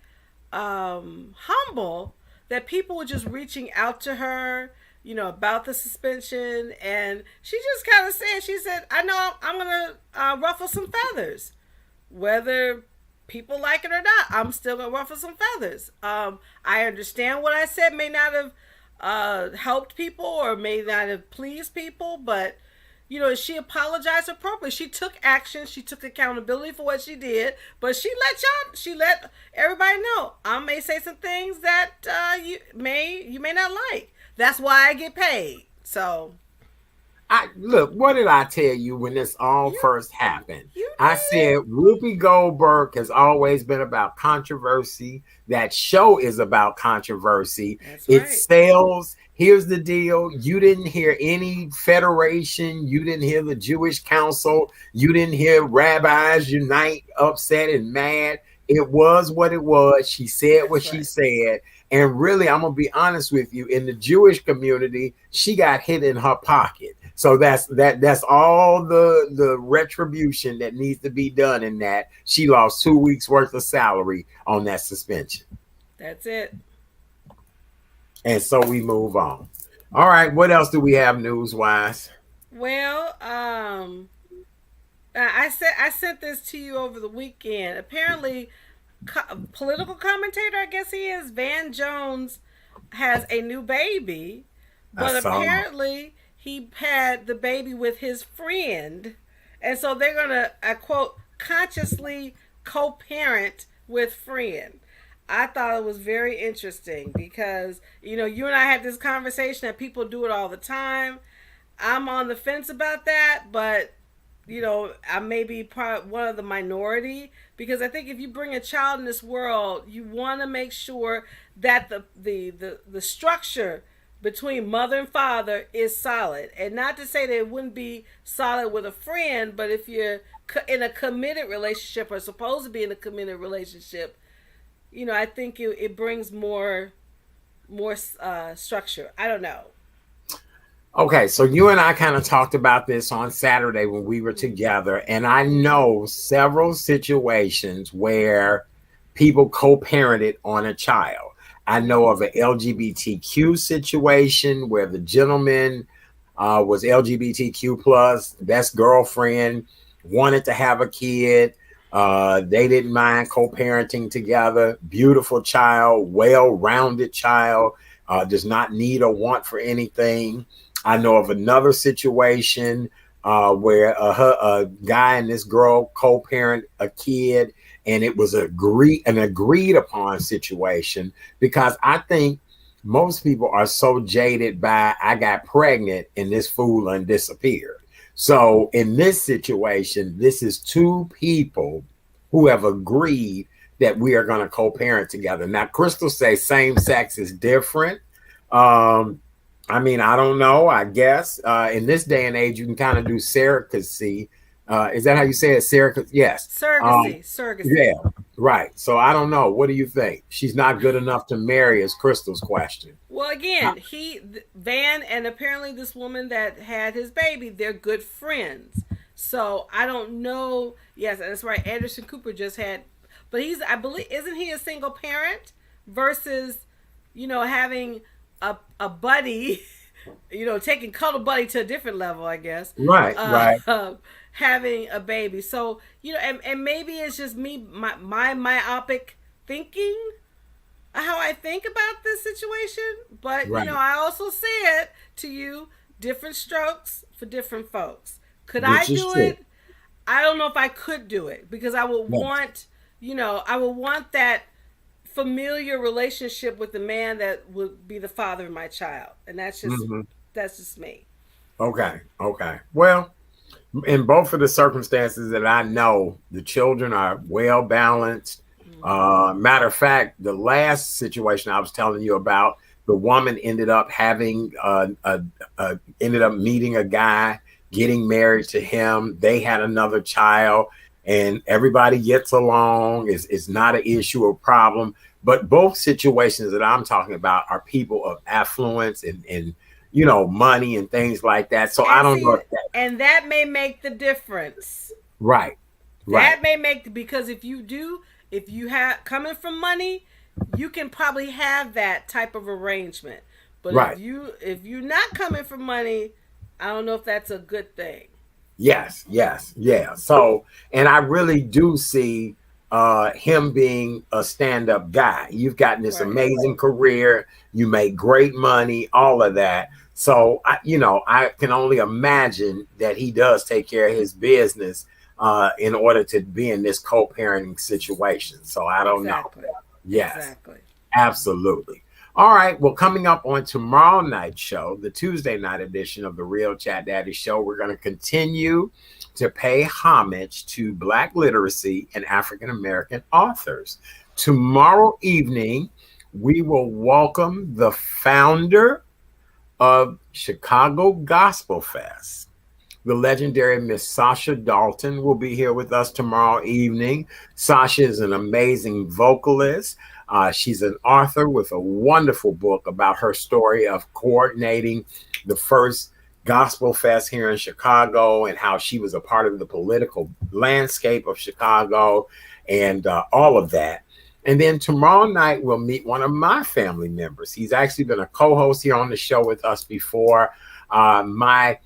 humble that people were just reaching out to her, about the suspension, and she just kind of said, she said, "I know I'm gonna ruffle some feathers, whether people like it or not. I'm still gonna ruffle some feathers. I understand what I said may not have helped people or may not have pleased people, but she apologized appropriately. She took action. She took accountability for what she did, but she let everybody know. I may say some things that you may not like. That's why I get paid." So Look, what did I tell you when this all first happened? you I said Whoopi Goldberg has always been about controversy. That show is about controversy. That's It right. sells. Here's the deal. You didn't hear any federation. You didn't hear the Jewish Council. You didn't hear rabbis unite, upset and mad. It was what it was. She said what she said. And really, I'm going to be honest with you, in the Jewish community, she got hit in her pocket. So that's all the retribution that needs to be done in that. She lost 2 weeks worth of salary on that suspension. That's it. And so we move on. All right, what else do we have news-wise? Well, I sent this to you over the weekend. Apparently, political commentator, I guess he is, Van Jones, has a new baby, but apparently he had the baby with his friend, and so they're gonna, I quote, consciously co-parent with friend. I thought it was very interesting because you and I had this conversation that people do it all the time. I'm on the fence about that, but I may be one of the minority, because I think if you bring a child in this world, you want to make sure that the structure between mother and father is solid. And not to say that it wouldn't be solid with a friend, but if you're in a committed relationship or supposed to be in a committed relationship, I think it brings more structure. I don't know. Okay, so you and I kind of talked about this on Saturday when we were together, and I know several situations where people co-parented on a child. I know of an LGBTQ situation where the gentleman was LGBTQ plus, best girlfriend, wanted to have a kid. They didn't mind co-parenting together. Beautiful child, well-rounded child, does not need or want for anything. I know of another situation where a guy and this girl co-parent a kid, and it was an agreed upon situation, because I think most people are so jaded by, I got pregnant and this fool and disappeared. So in this situation, this is two people who have agreed that we are going to co-parent together. Now, Crystal say same sex is different. I mean, I don't know. I guess in this day and age, you can kind of do surrogacy. Is that how you say it? Surrogacy? Yes. Surrogacy. Yeah, right. So I don't know. What do you think? She's not good enough to marry, is Crystal's question. Well, again, Van and apparently this woman that had his baby, they're good friends. So I don't know. Yes, that's right. Anderson Cooper just had, but I believe, isn't he a single parent versus, having a buddy, taking cuddle buddy to a different level, I guess. Right, right. Having a baby. So, and maybe it's just me, my myopic thinking, how I think about this situation. But, right. I also said to you, different strokes for different folks. Could I do it? I don't know if I could do it, because I would want, I would want that familiar relationship with the man that would be the father of my child. And that's just me. Okay. Well, in both of the circumstances that I know, the children are well balanced. Matter of fact, the last situation I was telling you about, the woman ended up having ended up meeting a guy, getting married to him. They had another child, and everybody gets along. It's not an issue or problem. But both situations that I'm talking about are people of affluence and money and things like that. So And I don't see, know if that. and that may make the difference. Right. That may make, because if you have coming from money, you can probably have that type of arrangement. But Right. if you're not coming from money, I don't know if that's a good thing. Yes, yeah. So, and I really do see him being a stand-up guy. You've gotten this Right. amazing career. You make great money, all of that. So, I can only imagine that he does take care of his business in order to be in this co-parenting situation. So I don't know. Yes, Exactly. absolutely. All right. Well, coming up on tomorrow night's show, the Tuesday night edition of the Real Chat Daddy Show, we're going to continue to pay homage to Black literacy and African American authors. Tomorrow evening, we will welcome the founder of Chicago Gospel Fest. The legendary Miss Sasha Dalton will be here with us tomorrow evening. Sasha is an amazing vocalist. She's an author with a wonderful book about her story of coordinating the first gospel fest here in Chicago and how she was a part of the political landscape of Chicago and all of that. And then tomorrow night, we'll meet one of my family members. He's actually been a co-host here on the show with us before. My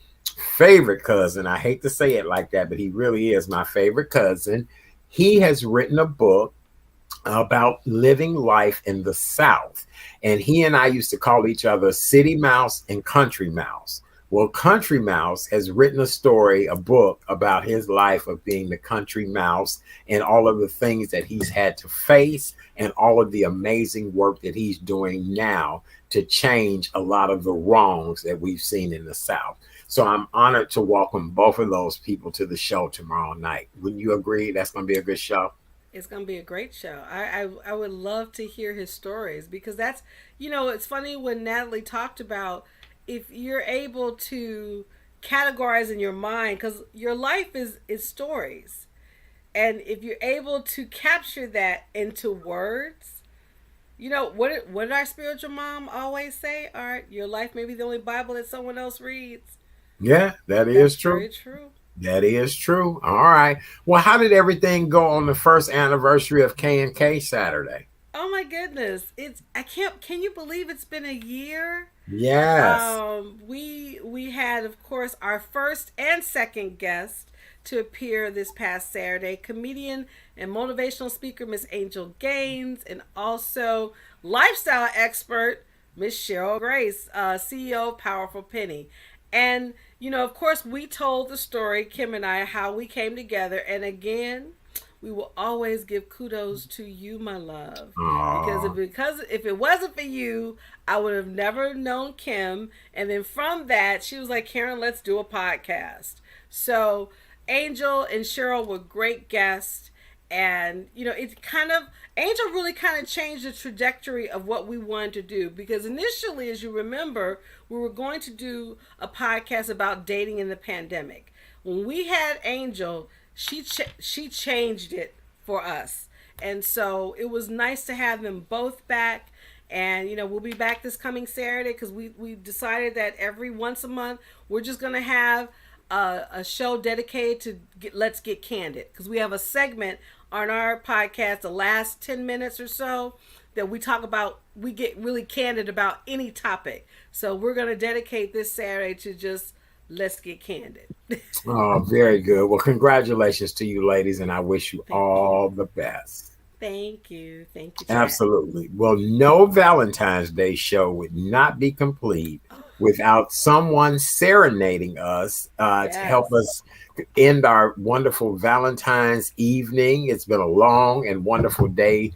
favorite cousin, I hate to say it like that, but he really is my favorite cousin. He has written a book about living life in the South. And he and I used to call each other City Mouse and Country Mouse. Well, Country Mouse has written a book about his life of being the country mouse and all of the things that he's had to face and all of the amazing work that he's doing now to change a lot of the wrongs that we've seen in the South. So I'm honored to welcome both of those people to the show tomorrow night. Wouldn't you agree? That's going to be a good show. It's going to be a great show. I would love to hear his stories, because that's, it's funny when Natalie talked about if you're able to categorize in your mind, because your life is stories. And if you're able to capture that into words, what did our spiritual mom always say? All right, your life may be the only Bible that someone else reads. Yeah, that's true. Very true. That is true. All right. Well, how did everything go on the first anniversary of K&K Saturday? Oh my goodness. Can you believe it's been a year? Yes. We had, of course, our first and second guest to appear this past Saturday, comedian and motivational speaker Miss Angel Gaines, and also lifestyle expert Miss Cheryl Grace, CEO of Powerful Penny. And, of course, we told the story, Kim and I, how we came together. And again, we will always give kudos to you, my love. Because if it wasn't for you, I would have never known Kim. And then from that, she was like, Karen, let's do a podcast. So Angel and Cheryl were great guests. And, Angel really kind of changed the trajectory of what we wanted to do. Because initially, as you remember, we were going to do a podcast about dating in the pandemic. When we had Angel, she changed it for us. And so it was nice to have them both back. And, we'll be back this coming Saturday, because we decided that every once a month, we're just going to have a show dedicated to Let's Get Candid. Because we have a segment on our podcast, the last 10 minutes or so, that we get really candid about any topic. So we're going to dedicate this Saturday to just Let's Get Candid. Oh, very good. Well, congratulations to you ladies, and I wish you all the best. Thank you. Chad. Absolutely. Well, no Valentine's Day show would not be complete without someone serenading us to help us end our wonderful Valentine's evening. It's been a long and wonderful day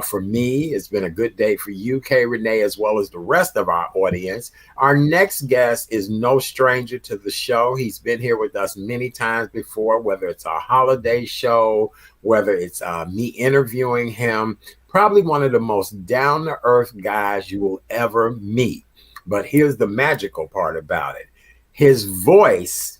for me. It's been a good day for you, Kay Renee, as well as the rest of our audience. Our next guest is no stranger to the show. He's been here with us many times before, whether it's our holiday show, whether it's me interviewing him. Probably one of the most down-to-earth guys you will ever meet. But here's the magical part about it. His voice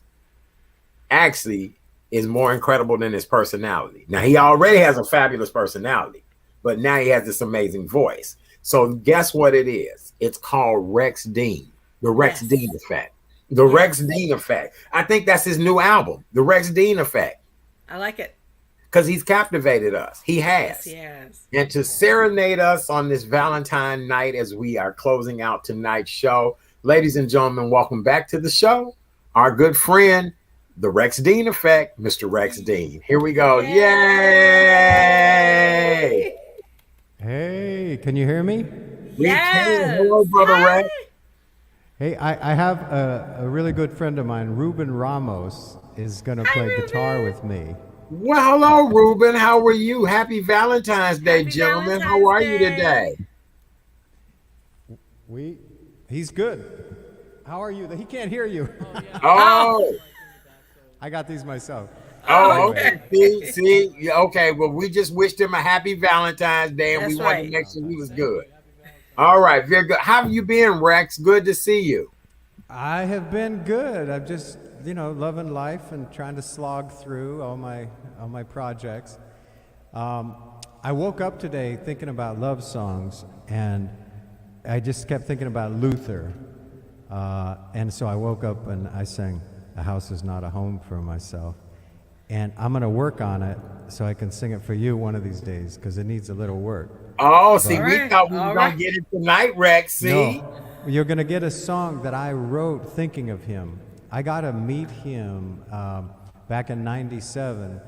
actually is more incredible than his personality. Now, he already has a fabulous personality, but now he has this amazing voice. So guess what it is? It's called Rex Dean, the Rex Yes. Dean effect. The Rex Dean effect. I think that's his new album, the Rex Dean effect, I like it. because he's captivated us. He has. Yes, he has. And to serenade us on this Valentine night as we are closing out tonight's show, ladies and gentlemen, welcome back to the show. Our good friend, the Rex Dean effect, Mr. Rex Dean. Here we go. Yay! Hey, can you hear me? We Yes. can. Hello, Brother Hi. Rex. Hey, I have a really good friend of mine, Ruben Ramos, is going to play guitar with me. Well, hello, Ruben. How are you? Happy Valentine's Day, Happy gentlemen. How Valentine's are you Day. today? He's good. How are you? He can't hear you. Oh, I got these myself. oh, Anyway. okay. See, yeah, okay. Well, we just wished him a happy Valentine's Day, and we That's wanted right. to make sure he was good. All right, very good. How have you been, Rex? Good to see you. I have been good. I'm just, loving life and trying to slog through all my projects. I woke up today thinking about love songs, and I just kept thinking about Luther. And so I woke up and I sang, "A house is not a home for myself." And I'm going to work on it so I can sing it for you one of these days, because it needs a little work. Oh, see, All we right, thought we all were going right. to get it tonight, Rex. See? No, you're going to get a song that I wrote thinking of him. I got to meet him back in '97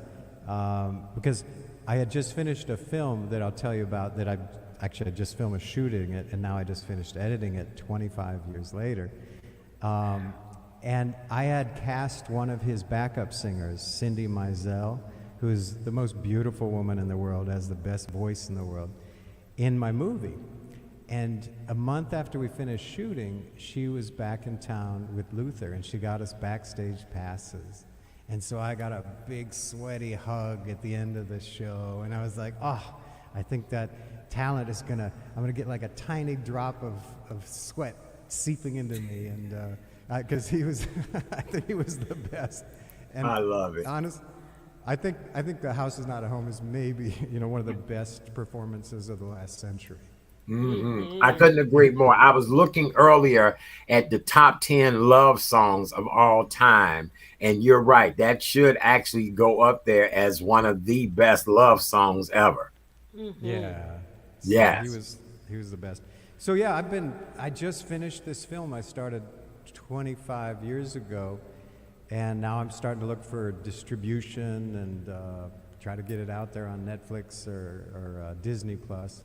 because I had just finished a film that I'll tell you about that I just finished shooting it, and now I just finished editing it 25 years later. And I had cast one of his backup singers, Cindy Mizell, who's the most beautiful woman in the world, has the best voice in the world, in my movie. And a month after we finished shooting, she was back in town with Luther, and she got us backstage passes. And so I got a big sweaty hug at the end of the show, and I was like, oh, I think that talent is I'm gonna get like a tiny drop of sweat seeping into me, and because he was, I think he was the best. And I love it. I think The House Is Not a Home is maybe one of the best performances of the last century. Mm-hmm. I couldn't agree more. I was looking earlier at the top 10 love songs of all time, and you're right. That should actually go up there as one of the best love songs ever. Yeah. So Yes. he was the best. So yeah, I just finished this film I started 25 years ago, and now I'm starting to look for distribution and try to get it out there on Netflix or Disney Plus.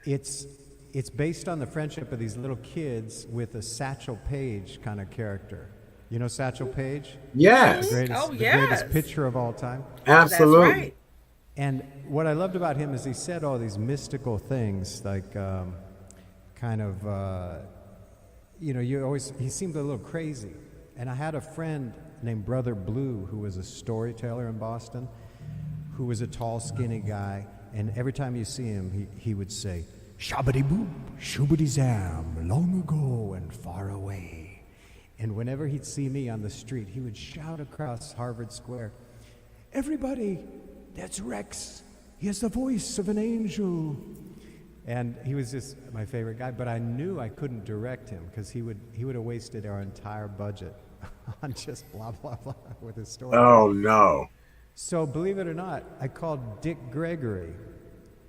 It's based on the friendship of these little kids with a Satchel Paige kind of character. You know Satchel Paige? Yes. The greatest, Oh, the yes. greatest pitcher of all time. Absolutely. That's right. And what I loved about him is he said all these mystical things, like he seemed a little crazy. And I had a friend named Brother Blue who was a storyteller in Boston, who was a tall, skinny guy. And every time you see him, he would say, "Shabbity boop, shoobity zam, long ago and far away." And whenever he'd see me on the street, he would shout across Harvard Square, "Everybody, that's Rex. He has the voice of an angel." And he was just my favorite guy, but I knew I couldn't direct him because he would have wasted our entire budget on just blah, blah, blah with his story. Oh, no. So believe it or not, I called Dick Gregory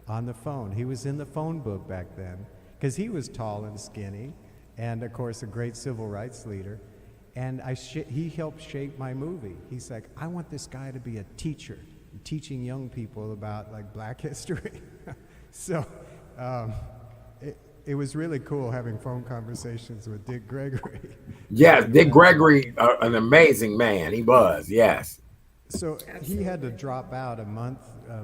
on the phone. He was in the phone book back then because he was tall and skinny and, of course, a great civil rights leader. And he helped shape my movie. He's like, "I want this guy to be a teacher, teaching young people about like Black history." So it was really cool having phone conversations with Dick Gregory. Yes, Dick Gregory, an amazing man. He was, yes. So he had to drop out a month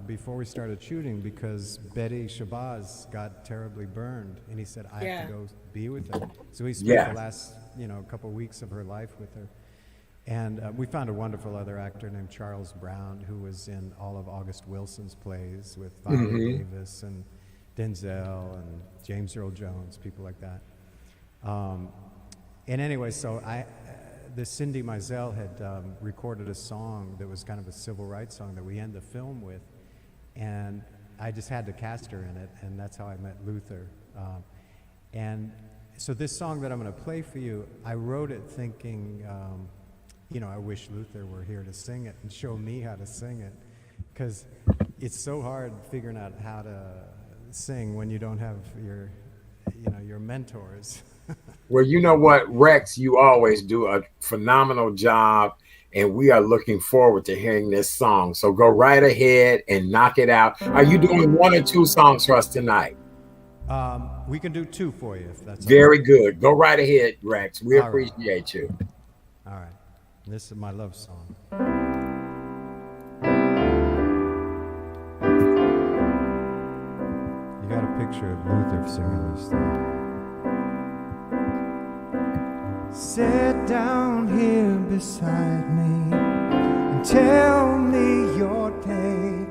before we started shooting because Betty Shabazz got terribly burned, and he said, "I have to go be with her." So he spent the last couple weeks of her life with her. And we found a wonderful other actor named Charles Brown, who was in all of August Wilson's plays with Viola Davis and Denzel and James Earl Jones, people like that. And anyway, so the Cindy Mizell had recorded a song that was kind of a civil rights song that we end the film with. and I just had to cast her in it, and that's how I met Luther. And so this song that I'm going to play for you, I wrote it thinking, I wish Luther were here to sing it and show me how to sing it, because it's so hard figuring out how to sing when you don't have your mentors. Well, you know what, Rex, you always do a phenomenal job, and we are looking forward to hearing this song. So go right ahead and knock it out. Are you doing 1 or 2 songs for us tonight? We can do 2 for you if that's very good. Go right ahead, Rex. We All appreciate you. All right. This is my love song. You got a picture of Luther singing this thing. Sit down here beside me and tell me your day,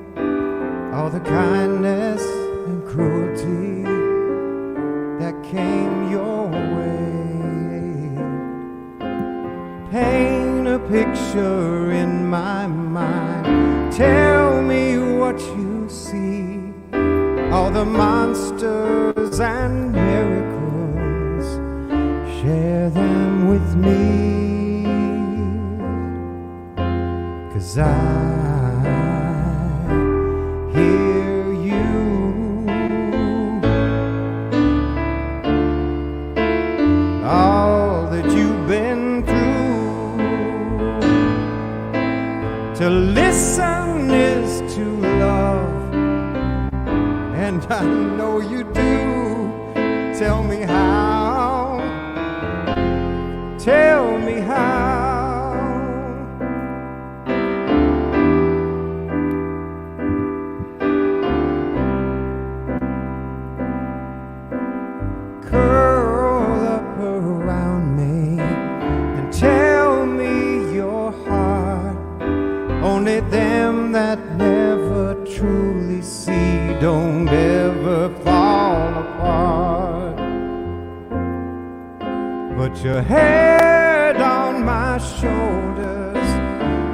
all the kindness and cruelty that came your way. Paint a picture in my mind, tell me what you see, all the monsters and miracles, share them with me, 'cause I hear you, all that you've been through. To listen is to love, and I know you do. Tell me how, tell me how. Curl up around me and tell me your heart. Only them that never truly see don't ever fall apart. Put your head on my shoulders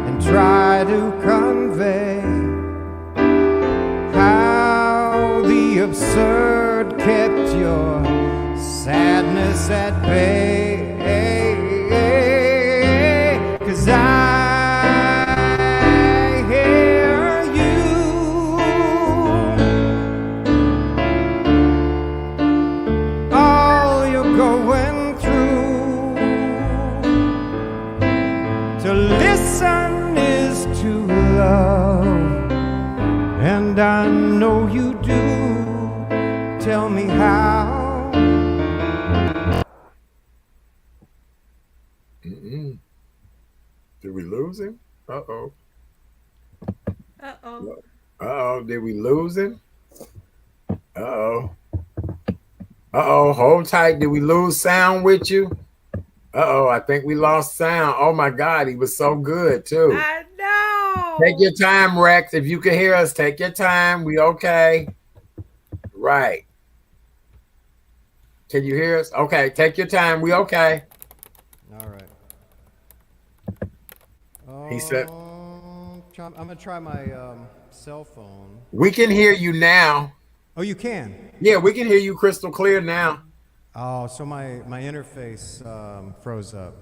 and try to convey how the absurd kept your sadness at bay. 'Cause I hear you, all you're going through. To listen is to love, and I know you do. Tell me how. Did we lose him? Uh-oh. Uh-oh. Uh-oh. Did we lose him? Uh-oh. Uh-oh. Hold tight. Did we lose sound with you? Uh-oh. I think we lost sound. Oh, my God. He was so good, too. I know. Take your time, Rex. If you can hear us, take your time. We okay. Right. Can you hear us? Okay. Take your time. We okay. All right. He said, I'm going to try my cell phone. we can hear you now. Oh, you can? Yeah, we can hear you crystal clear now. Oh, so my interface froze up.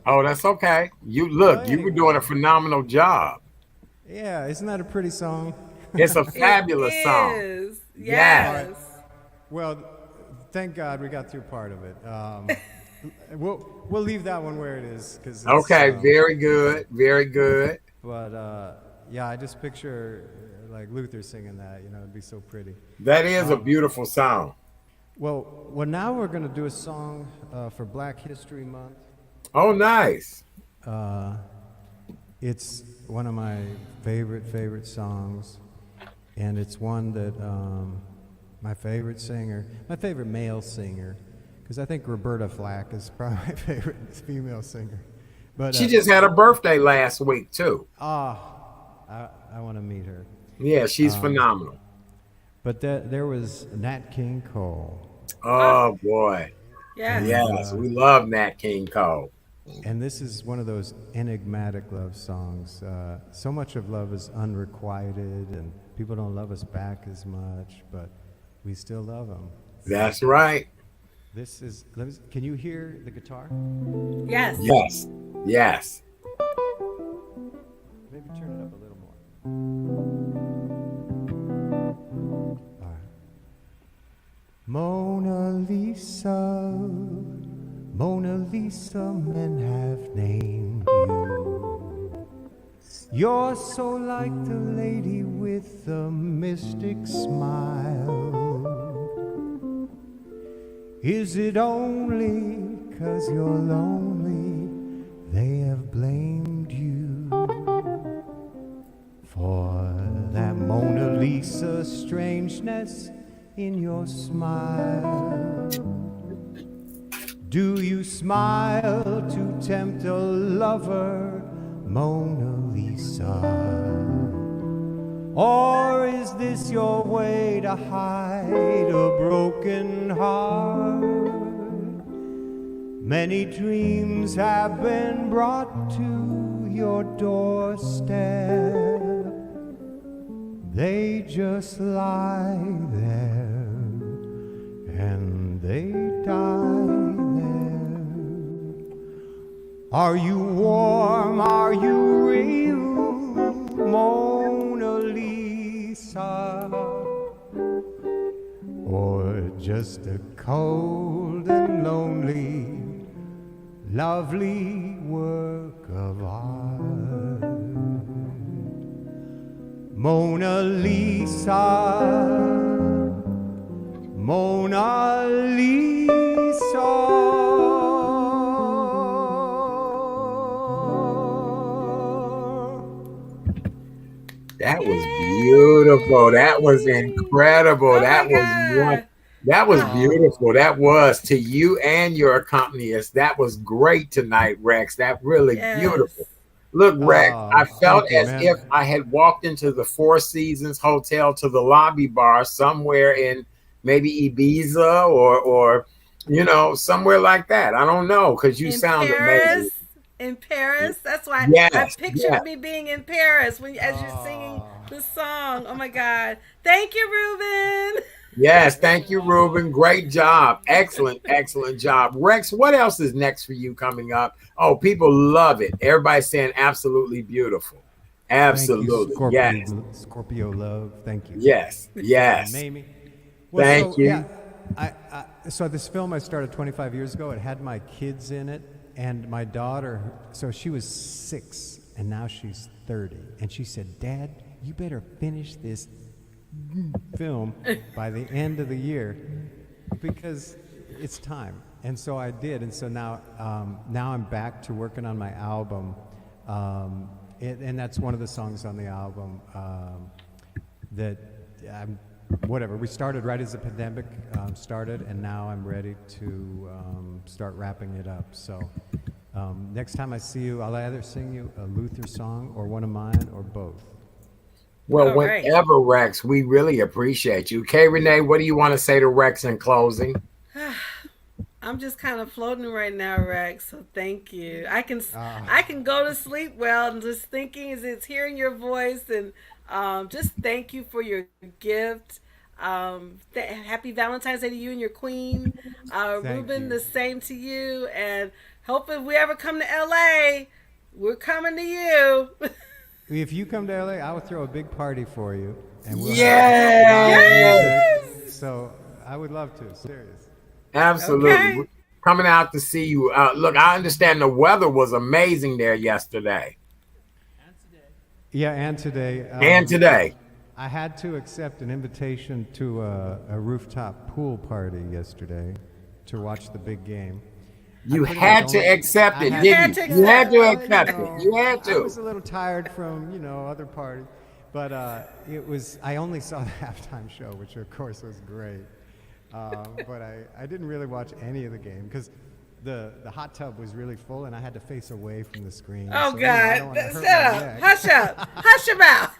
Oh, that's okay. You look, Well, you were anyway. doing a phenomenal job. Yeah, isn't that a pretty song? It's a fabulous It song. is. Yes. Yes. Well, thank God we got through part of it. We'll leave that one where it is. Okay, very good. Very good. But yeah, I just picture like Luther singing that. It'd be so pretty. That is a beautiful song. Well, now we're gonna do a song for Black History Month. Oh, nice. It's one of my favorite songs, and it's one that my favorite singer, my favorite male singer, because I think Roberta Flack is probably my favorite female singer. But She just had a birthday last week, too. I want to meet her. Yeah, she's phenomenal. But there was Nat King Cole, Oh, boy. Yes. Yes, we love Nat King Cole. and this is one of those enigmatic love songs. So much of love is unrequited and People don't love us back as much, but we still love them. That's right. This is. Can you hear the guitar? Yes. Yes. Yes. Maybe turn it up a little more. All right. Mona Lisa, Mona Lisa, men have named you. You're so like the lady with the mystic smile. Is it only 'cause you're lonely they have blamed you for that Mona Lisa strangeness in your smile? Do you smile to tempt a lover, Mona Lisa? Or is this your way to hide a broken heart? Many dreams have been brought to your doorstep. They just lie there and they die there. Are you warm? Are you real, Mona Lisa? Or just a cold and lonely, lovely work of art? Mona Lisa, Mona Lisa. That was beautiful. That was incredible. Oh That my was God. that was beautiful. That was to you and your accompanist. That was great tonight, Rex. That really beautiful. Look, Rex, Oh, I felt thank you, as man. if I had walked into the Four Seasons Hotel to the lobby bar somewhere in maybe Ibiza or you know, somewhere like that. I don't know, because you In sound Paris. amazing. In Paris. That's why I Yes, pictured yes. me being in Paris as you're singing the song. Oh my God. Thank you, Ruben. Yes, thank you, Ruben. Great job. Excellent, excellent job. Rex, what else is next for you coming up? Oh, people love it. Everybody's saying absolutely beautiful. Absolutely. Thank you, Yes. Scorpio love. Thank you. Yes. Yes. Mamie. Well, Thank so, you. Yeah, so this film I started 25 years ago. It had my kids in it and my daughter. So she was 6 and now she's 30. And she said, "Dad, you better finish this film by the end of the year because it's time." And so I did. And so now I'm back to working on my album. And that's one of the songs on the album that whatever. We started right as the pandemic started, and now I'm ready to start wrapping it up. So next time I see you, I'll either sing you a Luther song or one of mine or both. Well, All right. whenever, Rex, we really appreciate you. Okay, Renee, what do you want to say to Rex in closing? I'm just kind of floating right now, Rex. So thank you. I can go to sleep well and just thinking as it's hearing your voice and just thank you for your gift. Happy Valentine's Day to you and your queen. Ruben, you. the same to you. And hope if we ever come to LA, we're coming to you. If you come to LA, I will throw a big party for you. And we'll Yes! So I would love to. Serious. Absolutely. Okay. We're coming out to see you. Look, I understand the weather was amazing there yesterday. Yeah, and today. And today. I had to accept an invitation to a rooftop pool party yesterday to watch the big game. You pretty had much to only- accept I it, had- didn't to you? You had to accept accept it. it. You had I was to. a little tired from, other parties. But I only saw the halftime show, which of course was great. But I didn't really watch any of the game because the hot tub was really full and I had to face away from the screen. Oh, So, I God. don't wanna hurt Shut my up. neck. Hush up. Hush your mouth.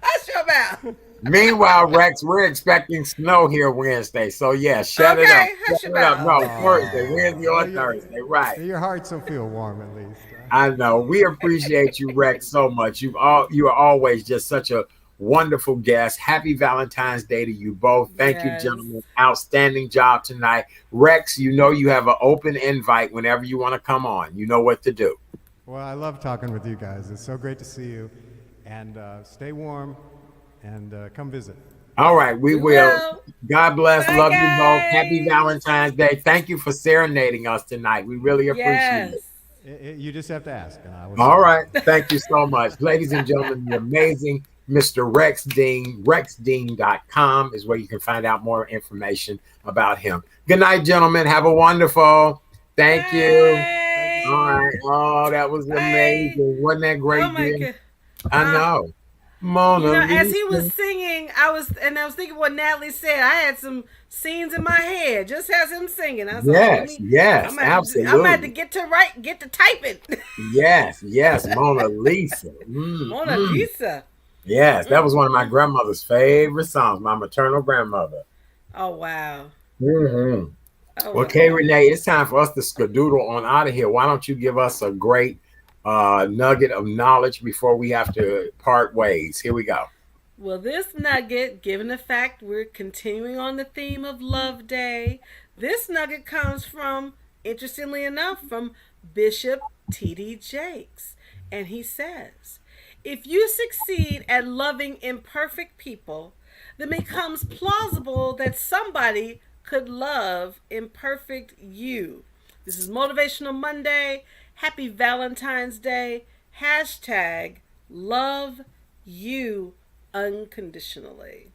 Hush your mouth. Meanwhile, Rex, we're expecting snow here Wednesday. So, yeah, shut it Okay, up. hush Shut your it up. No, mouth. Thursday. Wednesday or Well, you're- Thursday. Right. Your hearts will feel warm at least. I know. We appreciate you, Rex, so much. You are always just such a wonderful guests. Happy Valentine's Day to you both. Thank you, Yes. gentlemen. Outstanding job tonight. Rex, you know you have an open invite whenever you want to come on. You know what to do. Well, I love talking with you guys. It's so great to see you. And stay warm and come visit. All right, we will. God bless. Bye, Love you both. guys. Happy Valentine's Day. Thank you for serenading us tonight. We really appreciate it. Yes. You just have to ask. And I will All say. right. Thank you so much. Ladies and gentlemen, the amazing Mr. Rex Dean. RexDean.com is where you can find out more information about him. Good night, gentlemen. Have a wonderful. Thank you. Bye. All right. Oh, that was Bye. amazing. Wasn't that great? Oh my dear? God. I know. Mona You know, as he Lisa. was singing, I was thinking what Natalie said. I had some scenes in my head just as him singing. I was Yes, yes, I'm gonna absolutely. have to get to typing. Yes, yes, Mona Lisa. Mona Lisa. Yes, that was one of my grandmother's favorite songs, my maternal grandmother. Oh wow. Mm-hmm. Oh, Well, K. Renee, it's time for us to skedoodle on out of here. Why don't you give us a great nugget of knowledge before we have to part ways? Here we go. Well, this nugget, given the fact we're continuing on the theme of Love Day, this nugget comes from, interestingly enough, from Bishop T.D. Jakes. And he says, if you succeed at loving imperfect people, then it becomes plausible that somebody could love imperfect you. This is Motivational Monday. Happy Valentine's Day. Hashtag love you unconditionally.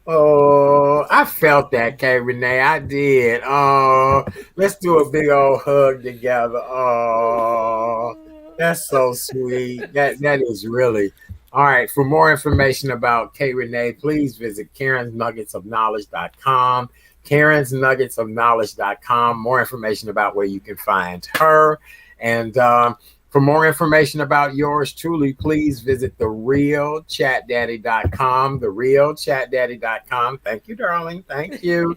Oh, I felt that, K. Renee. I did. Oh, let's do a big old hug together. Oh, that's so sweet. That is really. All right. For more information about K. Renee, please visit Karen'sNuggetsOfKnowledge.com. Karen'sNuggetsOfKnowledge.com. More information about where you can find her. And for more information about yours truly, please visit therealchatdaddy.com. Therealchatdaddy.com. Thank you, darling. Thank you.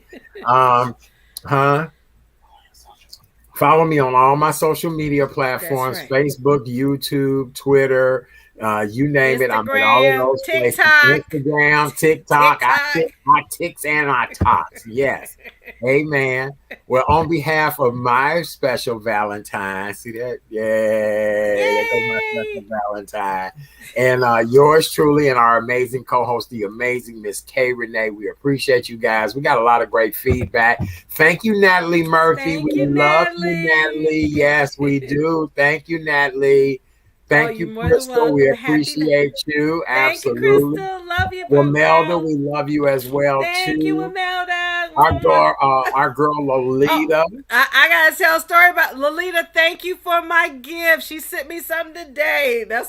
Follow me on all my social media platforms, right. Facebook, YouTube, Twitter, you name it. I'm at all of those places. TikTok. Instagram, TikTok. I ticks and I talks. Yes. Amen. Well, on behalf of my special Valentine, see that? Yay. There goes my special Valentine. And yours truly and our amazing co-host, the amazing Miss K. Renee. We appreciate you guys. We got a lot of great feedback. Thank you, Natalie Murphy. Thank we you, love Natalie. you, Natalie. Yes, we do. Thank you, Natalie. Thank you, you're more than Crystal. We welcome. appreciate you. Thank you, Absolutely. Crystal. Love you, Wamelda, Boo. we love you as well, Thank too. you, Imelda. Our girl Lolita. I gotta tell a story about Lolita. Thank you for my gift. She sent me something today. Very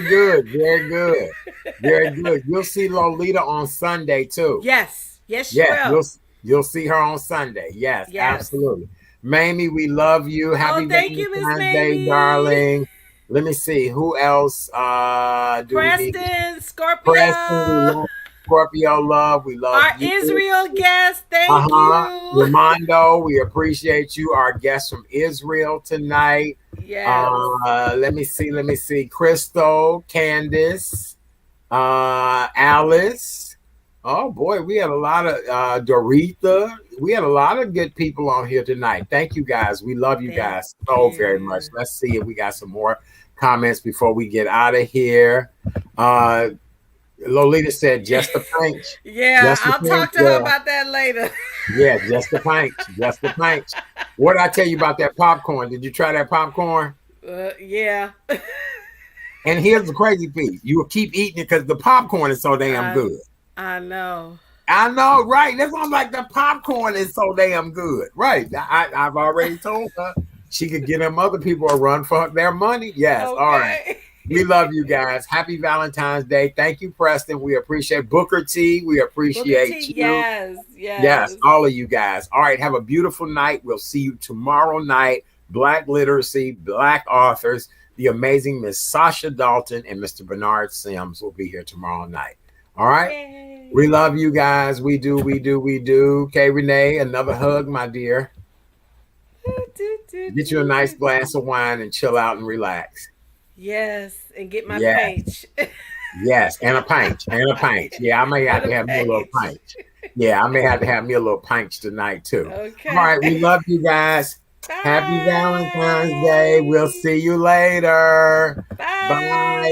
good. Very good. Very good. You'll see Lolita on Sunday, too. Yes, you will. You'll see her on Sunday. Yes. Absolutely. Mamie, we love you. Happy thank you, Miss Valentine's Day, Mamie. darling. Let me see. Who else Preston, Scorpio. Preston, Scorpio love. We love our you. Israel guest. Thank you. Ramondo, we appreciate you. Our guest from Israel tonight. Yes. Let me see. Crystal, Candace, Alice. Oh boy, we had a lot of Doretha. We had a lot of good people on here tonight. Thank you guys. We love you guys so very much. Let's see if we got some more comments before we get out of here. Lolita said just a pinch. I'll talk to her about that later. Yeah, just a pinch. Just a pinch. What did I tell you about that popcorn? Did you try that popcorn? Yeah. And here's the crazy piece. You will keep eating it because the popcorn is so damn good. I know, right? That's why I'm like, the popcorn is so damn good. Right. I've already told her she could get them other people a run for their money. Yes. Okay. All right. We love you guys. Happy Valentine's Day. Thank you, Preston. We appreciate Booker T. We appreciate you. Yes, all of you guys. All right. Have a beautiful night. We'll see you tomorrow night. Black literacy, Black authors, the amazing Miss Sasha Dalton and Mr. Bernard Sims will be here tomorrow night. All right. Yay. We love you guys. We do. K. Renee, another hug, my dear. Get you a nice glass of wine and chill out and relax. Yes. And get my page. Yes, and a pint. And a pint. Yeah, I may have to have me a little pint. Yeah, I may have to have me a little pint tonight too. Okay. All right, we love you guys. Bye. Happy Valentine's Day. We'll see you later. Bye. Bye.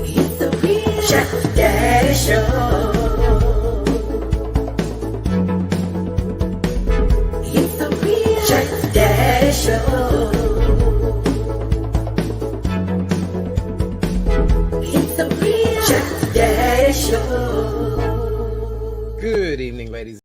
It's the real Jack Daddy Show. It's the real Jack Daddy Show. It's the real Jack Daddy Show. Good evening, ladies.